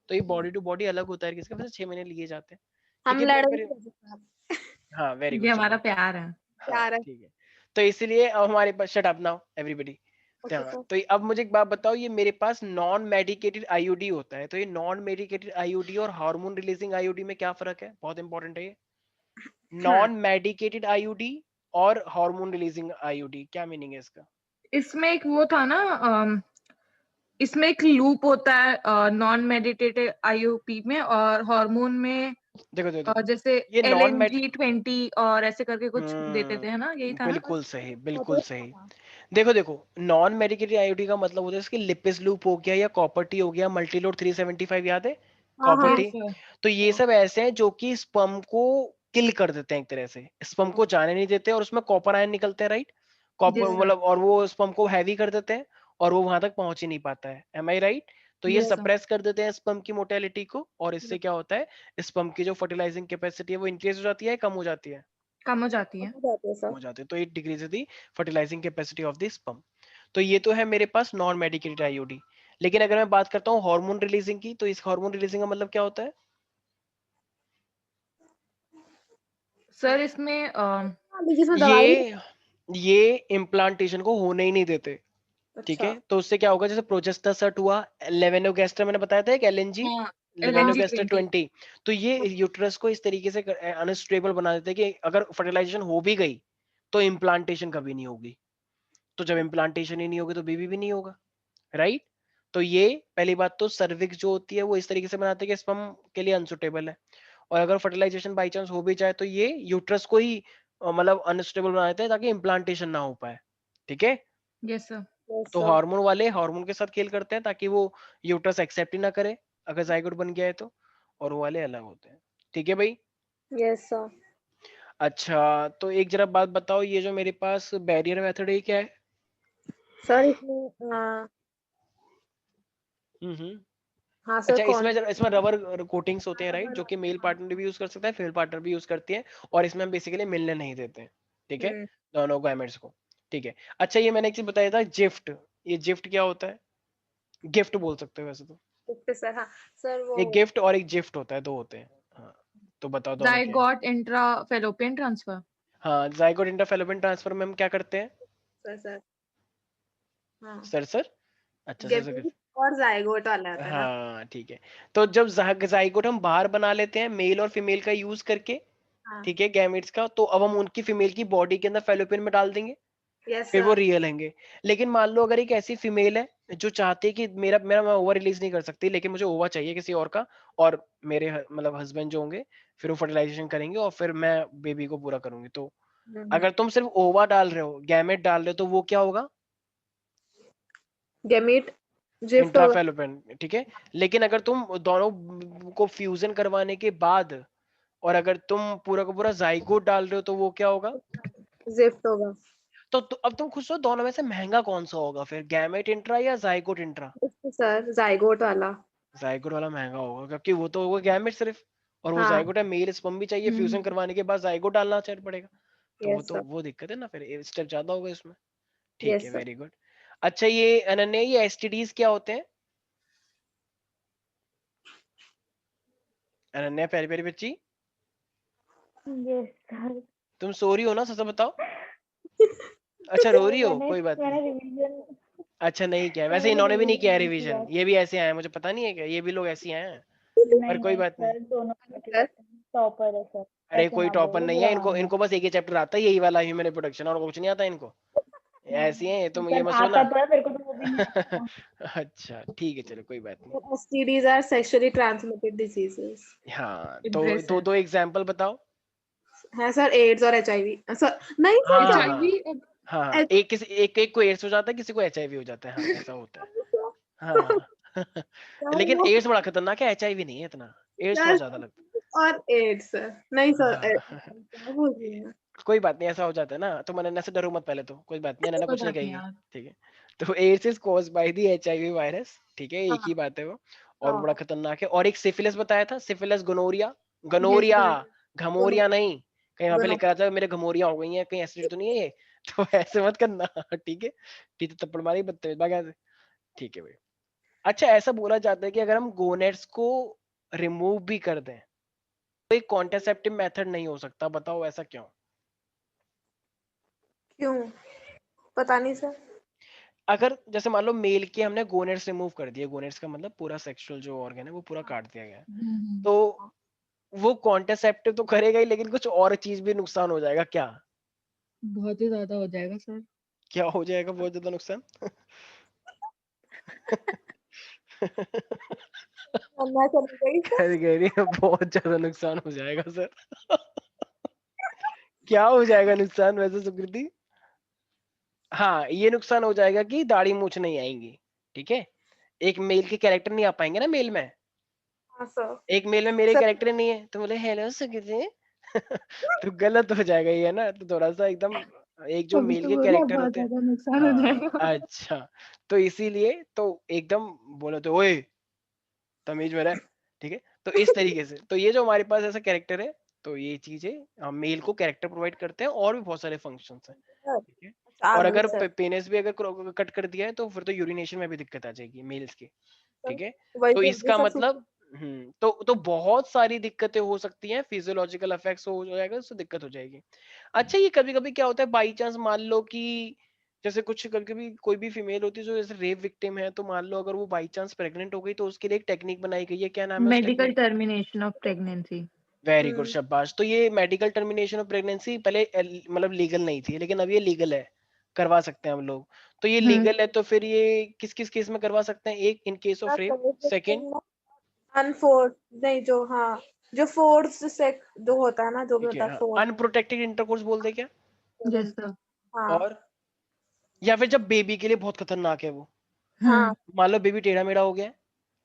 तो ये बॉडी टू बॉडी अलग होता है, किसी का 6 महीने लिए जाते हैं, ठीक हम है। लड़ बट भी फिर रहे थे। हाँ वेरी ये गुड हमारा प्यार है. हाँ प्यार है। ठीक है। तो इसलिए अब हमारे पास shut up now everybody. Okay sir. तो अब मुझे एक बात बताओ, ये मेरे पास नॉन मेडिकेटेड आईयूडी होता है, तो ये नॉन मेडिकेटेड आईयूडी और हार्मोन रिलीजिंग आईयूडी में क्या फर्क है, बहुत इंपॉर्टेंट है ये। नॉन मेडिकेटेड आईयूडी और हार्मोन रिलीजिंग आईयूडी, क्या मीनिंग है इसका? इसमें एक वो था ना, इसमें एक लूप होता है नॉन मेडिटेटेड आईयूपी में, और हार्मोन में देखो देखो देखो, जैसे ये नॉन मेड LNG-20 और ऐसे करके कुछ देते थे, है ना, यही था ना. बिल्कुल सही बिल्कुल सही। देखो देखो नॉन मेडिकेटेड आईयूडी का मतलब होता है इसके लिपिस लूप हो गया या कॉपर टी हो गया, मल्टीलोड 375 याद है हाँ कॉपर हाँ। टी। तो ये सब ऐसे हैं जो कि स्पर्म को किल कर देते हैं एक तरह से, स्पर्म को जाने नहीं देते और उसमें कॉपर आयन निकलते हैं, राइट। Copper Yes, sir. मतलब और वो स्पर्म को हैवी कर देते हैं और वो वहां तक पहुंच ही नहीं पाता है, एम आई राइट। तो ये Yes, sir. सप्रेस कर देते हैं स्पर्म की मोटेलिटी को, और इससे क्या होता है, स्पर्म की जो फर्टिलाइजिंग कैपेसिटी है वो इंक्रीज हो जाती है, कम हो जाती है, कम हो जाती है. हो जाते हैं। तो it decreases the fertilising capacity of the sperm. तो ये तो है मेरे पास नॉन मेडिकेटेड आईयूडी। लेकिन अगर मैं बात करता हूँ हार्मोन रिलीजिंग की, तो इस हार्मोन रिलीजिंग का मतलब क्या होता है? सर इसमें जिसमें दवाई। ये इम्प्लांटेशन को होने ही नहीं देते, ठीक है। तो उससे क्या होगा, जैसे प्रोजेस्टेरोन हुआ, लेवेनोगेस्टर मैंने बताया था एक एलएनजी, हाँ व्हेन यू LNG गेस्टेड 20, तो ये यूट्रस को इस तरीके से अनस्टेबल बना देते हैं कि अगर फर्टिलाइजेशन हो भी गई तो इम्प्लांटेशन कभी नहीं होगी, तो जब इम्प्लांटेशन ही नहीं होगी तो बेबी भी नहीं होगा, राइट। तो ये पहली बात तो सर्विक्स जो होती है वो इस तरीके से बनाते हैं कि स्पर्म के लिए अनसुटेबल है, और अगर फर्टिलाइजेशन बाई चांस हो भी जाए तो ये यूट्रस को ही मतलब अनस्टेबल बना देते हैं ताकि इम्प्लांटेशन ना हो पाए, ठीक है। Yes sir. Yes, तो sir. हार्मोन वाले हार्मोन के साथ खेल करते हैं ताकि वो यूट्रस एक्सेप्ट ही ना करे अगर जाइगोट बन गया है तो, और वो वाले अलग होते हैं, ठीक है भाई। Yes, sir. अच्छा तो एक जरा बात बताओ, ये जो मेरे पास बैरियर मेथड है ये क्या है? सर इसमें हाँ सर अच्छा कौन इसमें रबर कोटिंग्स होते हैं, राइट, जो कि मेल पार्टनर भी यूज कर सकता है, फीमेल पार्टनर भी यूज करती है, और इसमें हम बेसिकली मिलने नहीं देते हैं, ठीक है, दोनों गैमेट्स को, ठीक है। अच्छा ये मैंने एक चीज बताया था, जिफ्ट, ये जिफ्ट क्या होता है? गिफ्ट बोल सकते हो वैसे तो, किसके सर? हाँ सर वो एक गिफ्ट और एक जिफ्ट होता है, दो होते हैं, हाँ, तो बताओ दोनों क्या है? Zygote intra fallopian transfer. हाँ, जाइगोट इंट्राफेलोपियन ट्रांसफर में हम क्या करते हैं? सर हाँ सर अच्छा सर। गेमिट और जाइगोट वाला होता है ना। हाँ ठीक है, तो जब जाइगोट हम बाहर बना लेते हैं मेल और फीमेल का यूज करके, हाँ ठीक है, गैमेट्स का, तो अब हम उनकी फीमेल की बॉडी के अंदर फेलोपियन में डाल देंगे, यस फिर वो सर। रियल होंगे। लेकिन मान लो अगर एक ऐसी फीमेल है जो चाहती है कि मेरा मेरा मैं ओवर रिलीज नहीं कर सकती, लेकिन मुझे ओवा चाहिए किसी और का, और मेरे मतलब हस्बैंड जो होंगे फिर वो फर्टिलाइजेशन करेंगे और फिर मैं बेबी को पूरा करूंगी, तो अगर तुम सिर्फ ओवा डाल रहे हो, गैमेट डाल रहे हो, तो वो क्या होगा? गेमिट जिफ्ट होगा। इंट्राफेलोपियन, ठीक है। लेकिन अगर तुम दोनों को फ्यूजन करवाने के बाद और अगर तुम पूरा का पूरा जाइगोट डाल रहे हो तो वो क्या होगा? जिफ्ट होगा। तो अब तुम खुद सोचो दोनों में से महंगा कौन सा होगा फिर, गैमेट इंट्रा या जाइगोट इंट्रा? सर जाइगोट वाला। जाइगोट वाला महंगा होगा क्योंकि वो तो होगा गैमेट सिर्फ, और वो हाँ जाइगोट है, मेल स्पर्म भी चाहिए, फ्यूजन करवाने के बाद जाइगोट डालना चाहिए पड़ेगा, तो यस सर। वो दिक्कत है ना, फिर स्टेप ज्यादा होगा इसमें, ठीक है, यस सर। Very good. अच्छा ये अनन्या, ये एसटीडीज क्या होते हैं? अनन्या प्यारी प्यारी बच्ची, यस सर। तुम सो रही हो ना, सच बताओ। अच्छा रो रही हो, कोई बात नहीं। मैंने रिवीजन अच्छा नहीं किया, सर वैसे मैंने इन्होंने भी नहीं किया रिवीजन नहीं रिवीजन, किया। ये भी ऐसे आए हैं, मुझे पता नहीं है क्या ये भी लोग ऐसे ही आए हैं, पर नहीं कोई नहीं बात नहीं। सर, दोनों सर टॉपर है सर। अरे ऐसे कोई ना टॉपर बोलो, नहीं बुरा है, इनको मानना। इनको बस एक ही चैप्टर आता है, यही वाला ह्यूमन रिप्रोडक्शन, और कुछ नहीं आता इनको, ऐसी हैं तुम ये सर मत आता सोचना। तो है, मेरे को तो वो भी नहीं आता। अच्छा ठीक है चलो कोई बात नहीं। STDs are sexually transmitted diseases. हाँ तो Embrace दो it. दो एग्जाम्पल बताओ। है सर एड्स और HIV सर नहीं हाँ सर हाँ HIV HIV हाँ, एक किसी एक को एड्स हो जाता है, किसी को एचआईवी हो जाता है, हाँ ऐसा होता है, हाँ। लेकिन एड्स बड़ा खतरनाक है, एचआईवी नहीं है इतना, एड्स थोड़ा ज्यादा लगता और एड्स सर नहीं है। सर हाँ क्या बोल रही हैं? कोई बात नहीं, ऐसा हो जाता है ना, तो मैंने से डरो मत पहले, तो कोई बात नहीं, नैना कोई कुछ नहीं बात नहीं कहेगी, यार। ठीक है। तो AIDS is caused by the HIV virus, ठीक है, एक हाँ ही बात है वो, और वो हाँ बड़ा खतरनाक है। और एक सिफिलिस बताया था, syphilis, gonorrhoea, yes gonorrhoea, sir घमोरिया नहीं, कहीं वहां पे दोनों लिखा रहता है मेरे घमोरिया हो गई हैं, कहीं एसिड तो नहीं है ये, तो ऐसे मत करना, ठीक है, ठीक है, थप्पड़ मारी बदतमीज भागा से, ठीक है भाई। अच्छा ऐसा बोला जाता है कि अगर हम गोनेट्स को रिमूव भी कर दें तो एक कॉन्ट्रासेप्टिव मेथड नहीं हो सकता, बताओ ऐसा क्यों? क्यों पता नहीं सर। अगर जैसे मान लो मेल के हमने गोनेट्स रिमूव कर दिए, गोनेट्स का मतलब पूरा सेक्सुअल जो ऑर्गन है वो पूरा काट दिया गया है, तो वो कॉन्ट्रासेप्टिव तो करेगा ही, लेकिन कुछ और चीज भी नुकसान हो जाएगा क्या? बहुत ही ज्यादा हो जाएगा सर। क्या हो जाएगा बहुत ज्यादा नुकसान? मैं चली गई सर। कह रही है बहुत ज्यादा नुकसान हो जाएगा सर। क्या हो जाएगा नुकसान वैसे सुकृति? हाँ ये नुकसान हो जाएगा कि दाढ़ी मूछ नहीं आएंगी, ठीक है, एक मेल के कैरेक्टर नहीं आ पाएंगे ना मेल में, हाँ सर एक मेल में मेरे सर कैरेक्टर ही नहीं है, तो बोले हेलो सुकृति। तो गलत हो जाएगा ये ना, तो थोड़ा सा एकदम, एक जो अभी मेल तो के बोला कैरेक्टर बहुत होते हैं, ज्यादा नुकसान हो हाँ जाएगा। अच्छा, तो इसीलिए तो एकदम बोले तो ओए तमीज में रह, ठीक है, तो इस तरीके से, तो ये जो हमारे पास ऐसा कैरेक्टर है, तो ये चीजें हम मेल को कैरेक्टर प्रोवाइड करते हैं, और भी बहुत सारे फंक्शंस हैं, ठीक है। आ और गई अगर सर। पेनिस भी अगर कट कर दिया है तो फिर तो यूरिनेशन में भी दिक्कत आ जाएगी मेल्स की, ठीक है। वही तो तो इसका सब मतलब तो बहुत सारी दिक्कतें हो सकती हैं, फिजियोलॉजिकल इफेक्ट्स हो जाएगा, उससे दिक्कत हो जाएगी। अच्छा ये कभी कभी क्या होता है, बाई चांस मान लो कि जैसे कुछ कभी कोई भी फीमेल होती है जो जैसे रेप विक्टिम है, तो मान लो अगर वो बाई चांस प्रेग्नेंट हो गई तो उसके लिए एक टेक्निक बनाई गई है, क्या नाम है उस medical technique? Termination of pregnancy. Very good, शाबाश। तो ये मेडिकल टर्मिनेशन ऑफ प्रेगनेंसी पहले मतलब लीगल नहीं थी, लेकिन अब ये लीगल है, करवा सकते हैं हम लोग। तो ये लीगल है, तो फिर ये किस किस केस में करवा सकते हैं? एक, in case of rape. Second, unforced नहीं जो, हाँ जो फोर्स से जो होता है ना, जो भी ठीक होता है, है हाँ, फोर्स। अनप्रोटेक्टेड इंटरकोर्स बोल दे क्या? Yes sir. हाँ और या फिर जब बेबी के लिए बहुत खतरनाक है वो, हाँ मान लो बेबी टेढ़ा मेढ़ा हो गया है,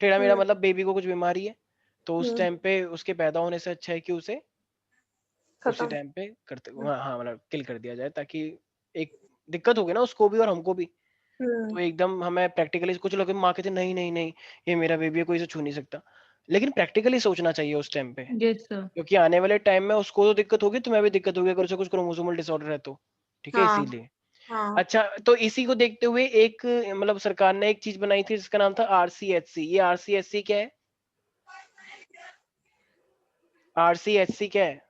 टेढ़ा मेढ़ा हम्म, मतलब बेबी को कुछ बीमारी है, तो उस हम्म, टाइम पे उसके पैदा होने से अच्छा है कि उसे उसी खत्म। टाइम पे करते, हाँ हाँ, मतलब किल कर दिया जाए, ताकि एक दिक्कत होगी ना उसको भी और हमको भी। तो एकदम हमें प्रैक्टिकली, कुछ लोग माँ कहते नहीं नहीं नहीं ये मेरा बेबी है, कोई इसे छू नहीं सकता, लेकिन प्रैक्टिकली सोचना चाहिए उस टाइम पे, यस सर। क्योंकि आने वाले टाइम में उसको तो दिक्कत होगी, तुम्हें भी दिक्कत होगी अगर उसे कुछ क्रोमोसोमल डिसऑर्डर है तो, ठीक है, हाँ इसीलिए। हाँ अच्छा, तो इसी को देखते हुए एक मतलब सरकार ने एक चीज बनाई थी जिसका नाम था RCHC। ये RCHC क्या है? RCHC क्या है?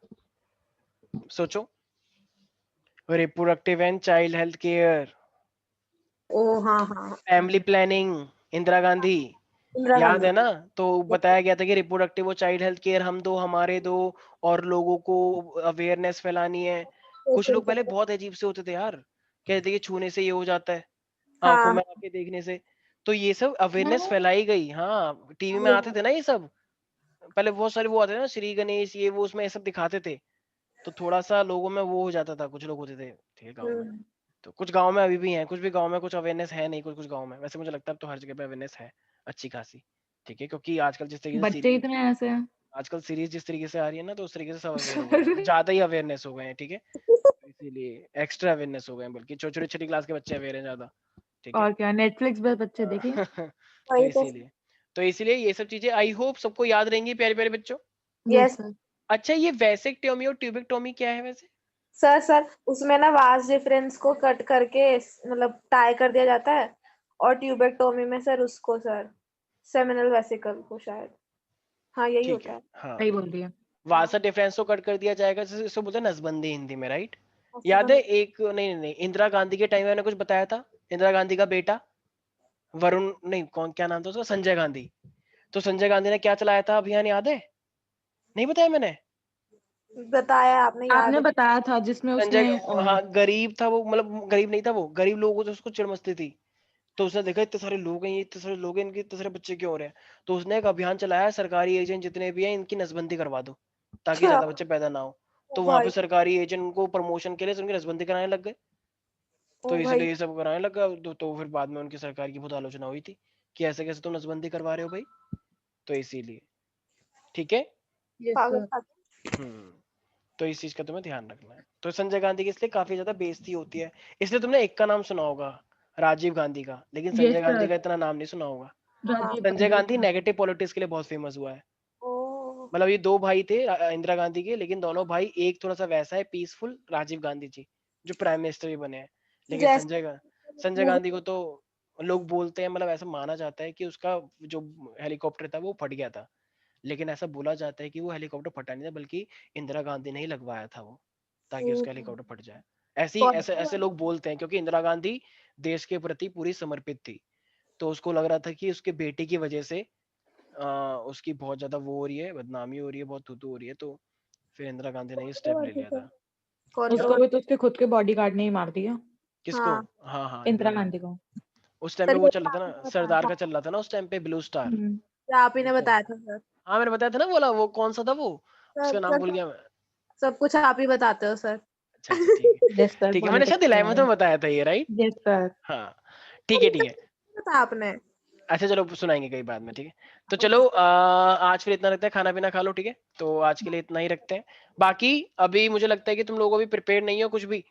सोचो। Reproductive and child health care, oh हाँ हाँ फैमिली प्लानिंग, इंदिरा गांधी, इंदिरा याद गांधी। है ना? तो बताया गया था कि रिप्रोडक्टिव और चाइल्ड हेल्थ केयर हम दो, हमारे दो, और लोगों को अवेयरनेस फैलानी है। कुछ लोग पहले बहुत अजीब से होते थे यार, कहते कि छूने से ये हो जाता है, आंखों हाँ में आके देखने से। तो ये सब अवेयरनेस फैलाई गई, हाँ, टीवी में आते थे ना ये सब, पहले बहुत सारे वो आते थे ना, श्री गणेश ये वो, उसमें ये सब दिखाते थे, तो थोड़ा सा लोगों में वो हो जाता था, कुछ लोग होते थे, ठीक है, गाँव में। हम्म, तो कुछ गांव में अभी भी हैं, कुछ भी गांव में कुछ अवेयरनेस है नहीं, कुछ कुछ गांव में, वैसे मुझे लगता है अब तो हर जगह पे अवेयरनेस है अच्छी खासी, ठीक है, क्योंकि आजकल जिस तरीके से बच्चे सीरीज, इतने ऐसे हैं आजकल सीरीज जिस तरीके से आ रही है ना, तो उस तरीके से सब अवेयर हो गए हैं, सर। ज्यादा ही अवेयरनेस हो गए हैं, ठीक है, तो इसीलिए एक्स्ट्रा अवेयरनेस हो गए हैं, बल्कि छोटी छोटी छठी क्लास के बच्चे अवेयर हैं ज्यादा, ठीक है। और क्या, नेटफ्लिक्स पे बच्चे देखिए। तो वही तो। इसीलिए ये सब चीजें आई होप सबको याद रहेंगी, प्यारे प्यारे बच्चों। Yes yes sir. अच्छा, ये वैसेक्टोमी और ट्यूबेक्टोमी क्या है वैसे? सर उसमें ना वास डिफरेंस को कट करके मतलब टाई कर दिया जाता है, और ट्यूबेक्टोमी में सर उसको सर सेमिनल वेसिकल को शायद, हाँ यही ठीक होता है, है। हाँ, सही बोल रही है। वासा डिफरेंस तो कट कर दिया जाएगा, जैसे इसको बोलते हैं नसबंदी हिंदी में, राइट? उससे याद है बंद- एक, नहीं नहीं नहीं, इंदिरा गांधी के टाइम में मैंने कुछ बताया था, इंदिरा गांधी का बेटा वरुण, नहीं कौन, क्या नाम था उसका, संजय गांधी। तो संजय गांधी ने क्या चलाया था अभियान, याद है? नहीं बताया मैंने? बताया आपने, याद आपने है। बताया था जिसमें संजय, उसने हाँ, गरीब था वो, मतलब गरीब नहीं था वो, गरीब लोगों से उसको चिढ़ मचती थी, तो उसने देखा इतने सारे लोग हैं, ये इतने सारे लोग हैं, इनके इतने सारे बच्चे क्यों हो रहे हैं, तो उसने एक अभियान चलाया, सरकारी एजेंट जितने भी हैं इनकी नसबंदी करवा दो, ताकि अच्छा, ज्यादा बच्चे पैदा ना हो। ओ तो वहां पे भाई, सरकारी एजेंट उनको प्रमोशन के लिए उनकी नसबंदी कराने लग गए, तो ओ भाई। इसलिए ये सब कराने लगा, तो फिर बाद में उनकी सरकार की बहुत आलोचना हुई थी कि ऐसे कैसे तुम नसबंदी करवा रहे हो भाई, तो इसीलिए, ठीक है। यस पागल सर। हम्म, तो इस चीज का तुम्हें ध्यान रखना है। तो संजय गांधी की इसलिए काफी ज्यादा बेइज्जती होती है, इसलिए तुमने एक का नाम सुना होगा, राजीव गांधी का, लेकिन यस संजय गांधी सर। का इतना नाम नहीं सुना होगा। हाँ, राजीव संजय गांधी गांधी का। नेगेटिव पॉलिटिक्स के लिए बहुत फेमस हुआ है, ओ मतलब ये दो भाई थे इंदिरा गांधी के, लेकिन दोनों भाई, एक थोड़ा सा वैसा है पीसफुल, राजीव गांधी जी जो प्राइम मिनिस्टर भी बने हैं, लेकिन जैसे संजय मूवी। गांधी को तो लोग बोलते हैं, मतलब ऐसा माना जाता है कि उसका जो हेलीकॉप्टर था वो फट गया था, लेकिन ऐसा बोला जाता है कि वो हेलीकॉप्टर फटा नहीं था, बल्कि इंदिरा गांधी ने ही लगवाया था वो, ताकि उसका हेलीकॉप्टर फट जाए। ऐसे ऐसे लोग बोलते हैं, क्योंकि इंदिरा गांधी देश के प्रति पूरी समर्पित थी, तो उसको लग रहा था कि उसके बेटे की वजह से उसकी बहुत ज्यादा वो हो रही है, बदनामी हो रही है, बहुत थूतू हो रही है, तो फिर इंदिरा गांधी ने ये स्टेप ले लिया था। क्या? उसको भी तो उसके खुद के बॉडीगार्ड ने ही मार दिया, किसको? हाँ हाँ हाँ, इंदिरा इंदिरा गांधी गांधी। को। उस टाइम पे सर, वो ये चल तो रहा था आपने ना, बताया सरदार था, का चल रहा था ना उस टाइम पे, ब्लू स्टार। ये आप ही ने उसका, बताया था सर। हाँ मैंने बताया था ना, बोला वो कौन सा था वो, उसका सर नाम सर भूल गया मैं। सब कुछ आप ही बताते हो सर। अच्छा अच्छा, ठीक है, यस सर, ठीक है, मैंने शायद पॉलिटिक्स के 11th बारे में में। बताया था ये, राइट? Yes sir. हाँ, ठीक है, ठीक है। बताया आपने। अच्छा चलो सुनाएंगे कई बाद में, ठीक है। तो चलो आज फिर इतना रखते हैं, खाना पीना खा लो, ठीक है, तो आज के लिए इतना ही रखते हैं। बाकी अभी मुझे लगता है कि तुम लोग अभी प्रिपेयर नहीं हो कुछ भी,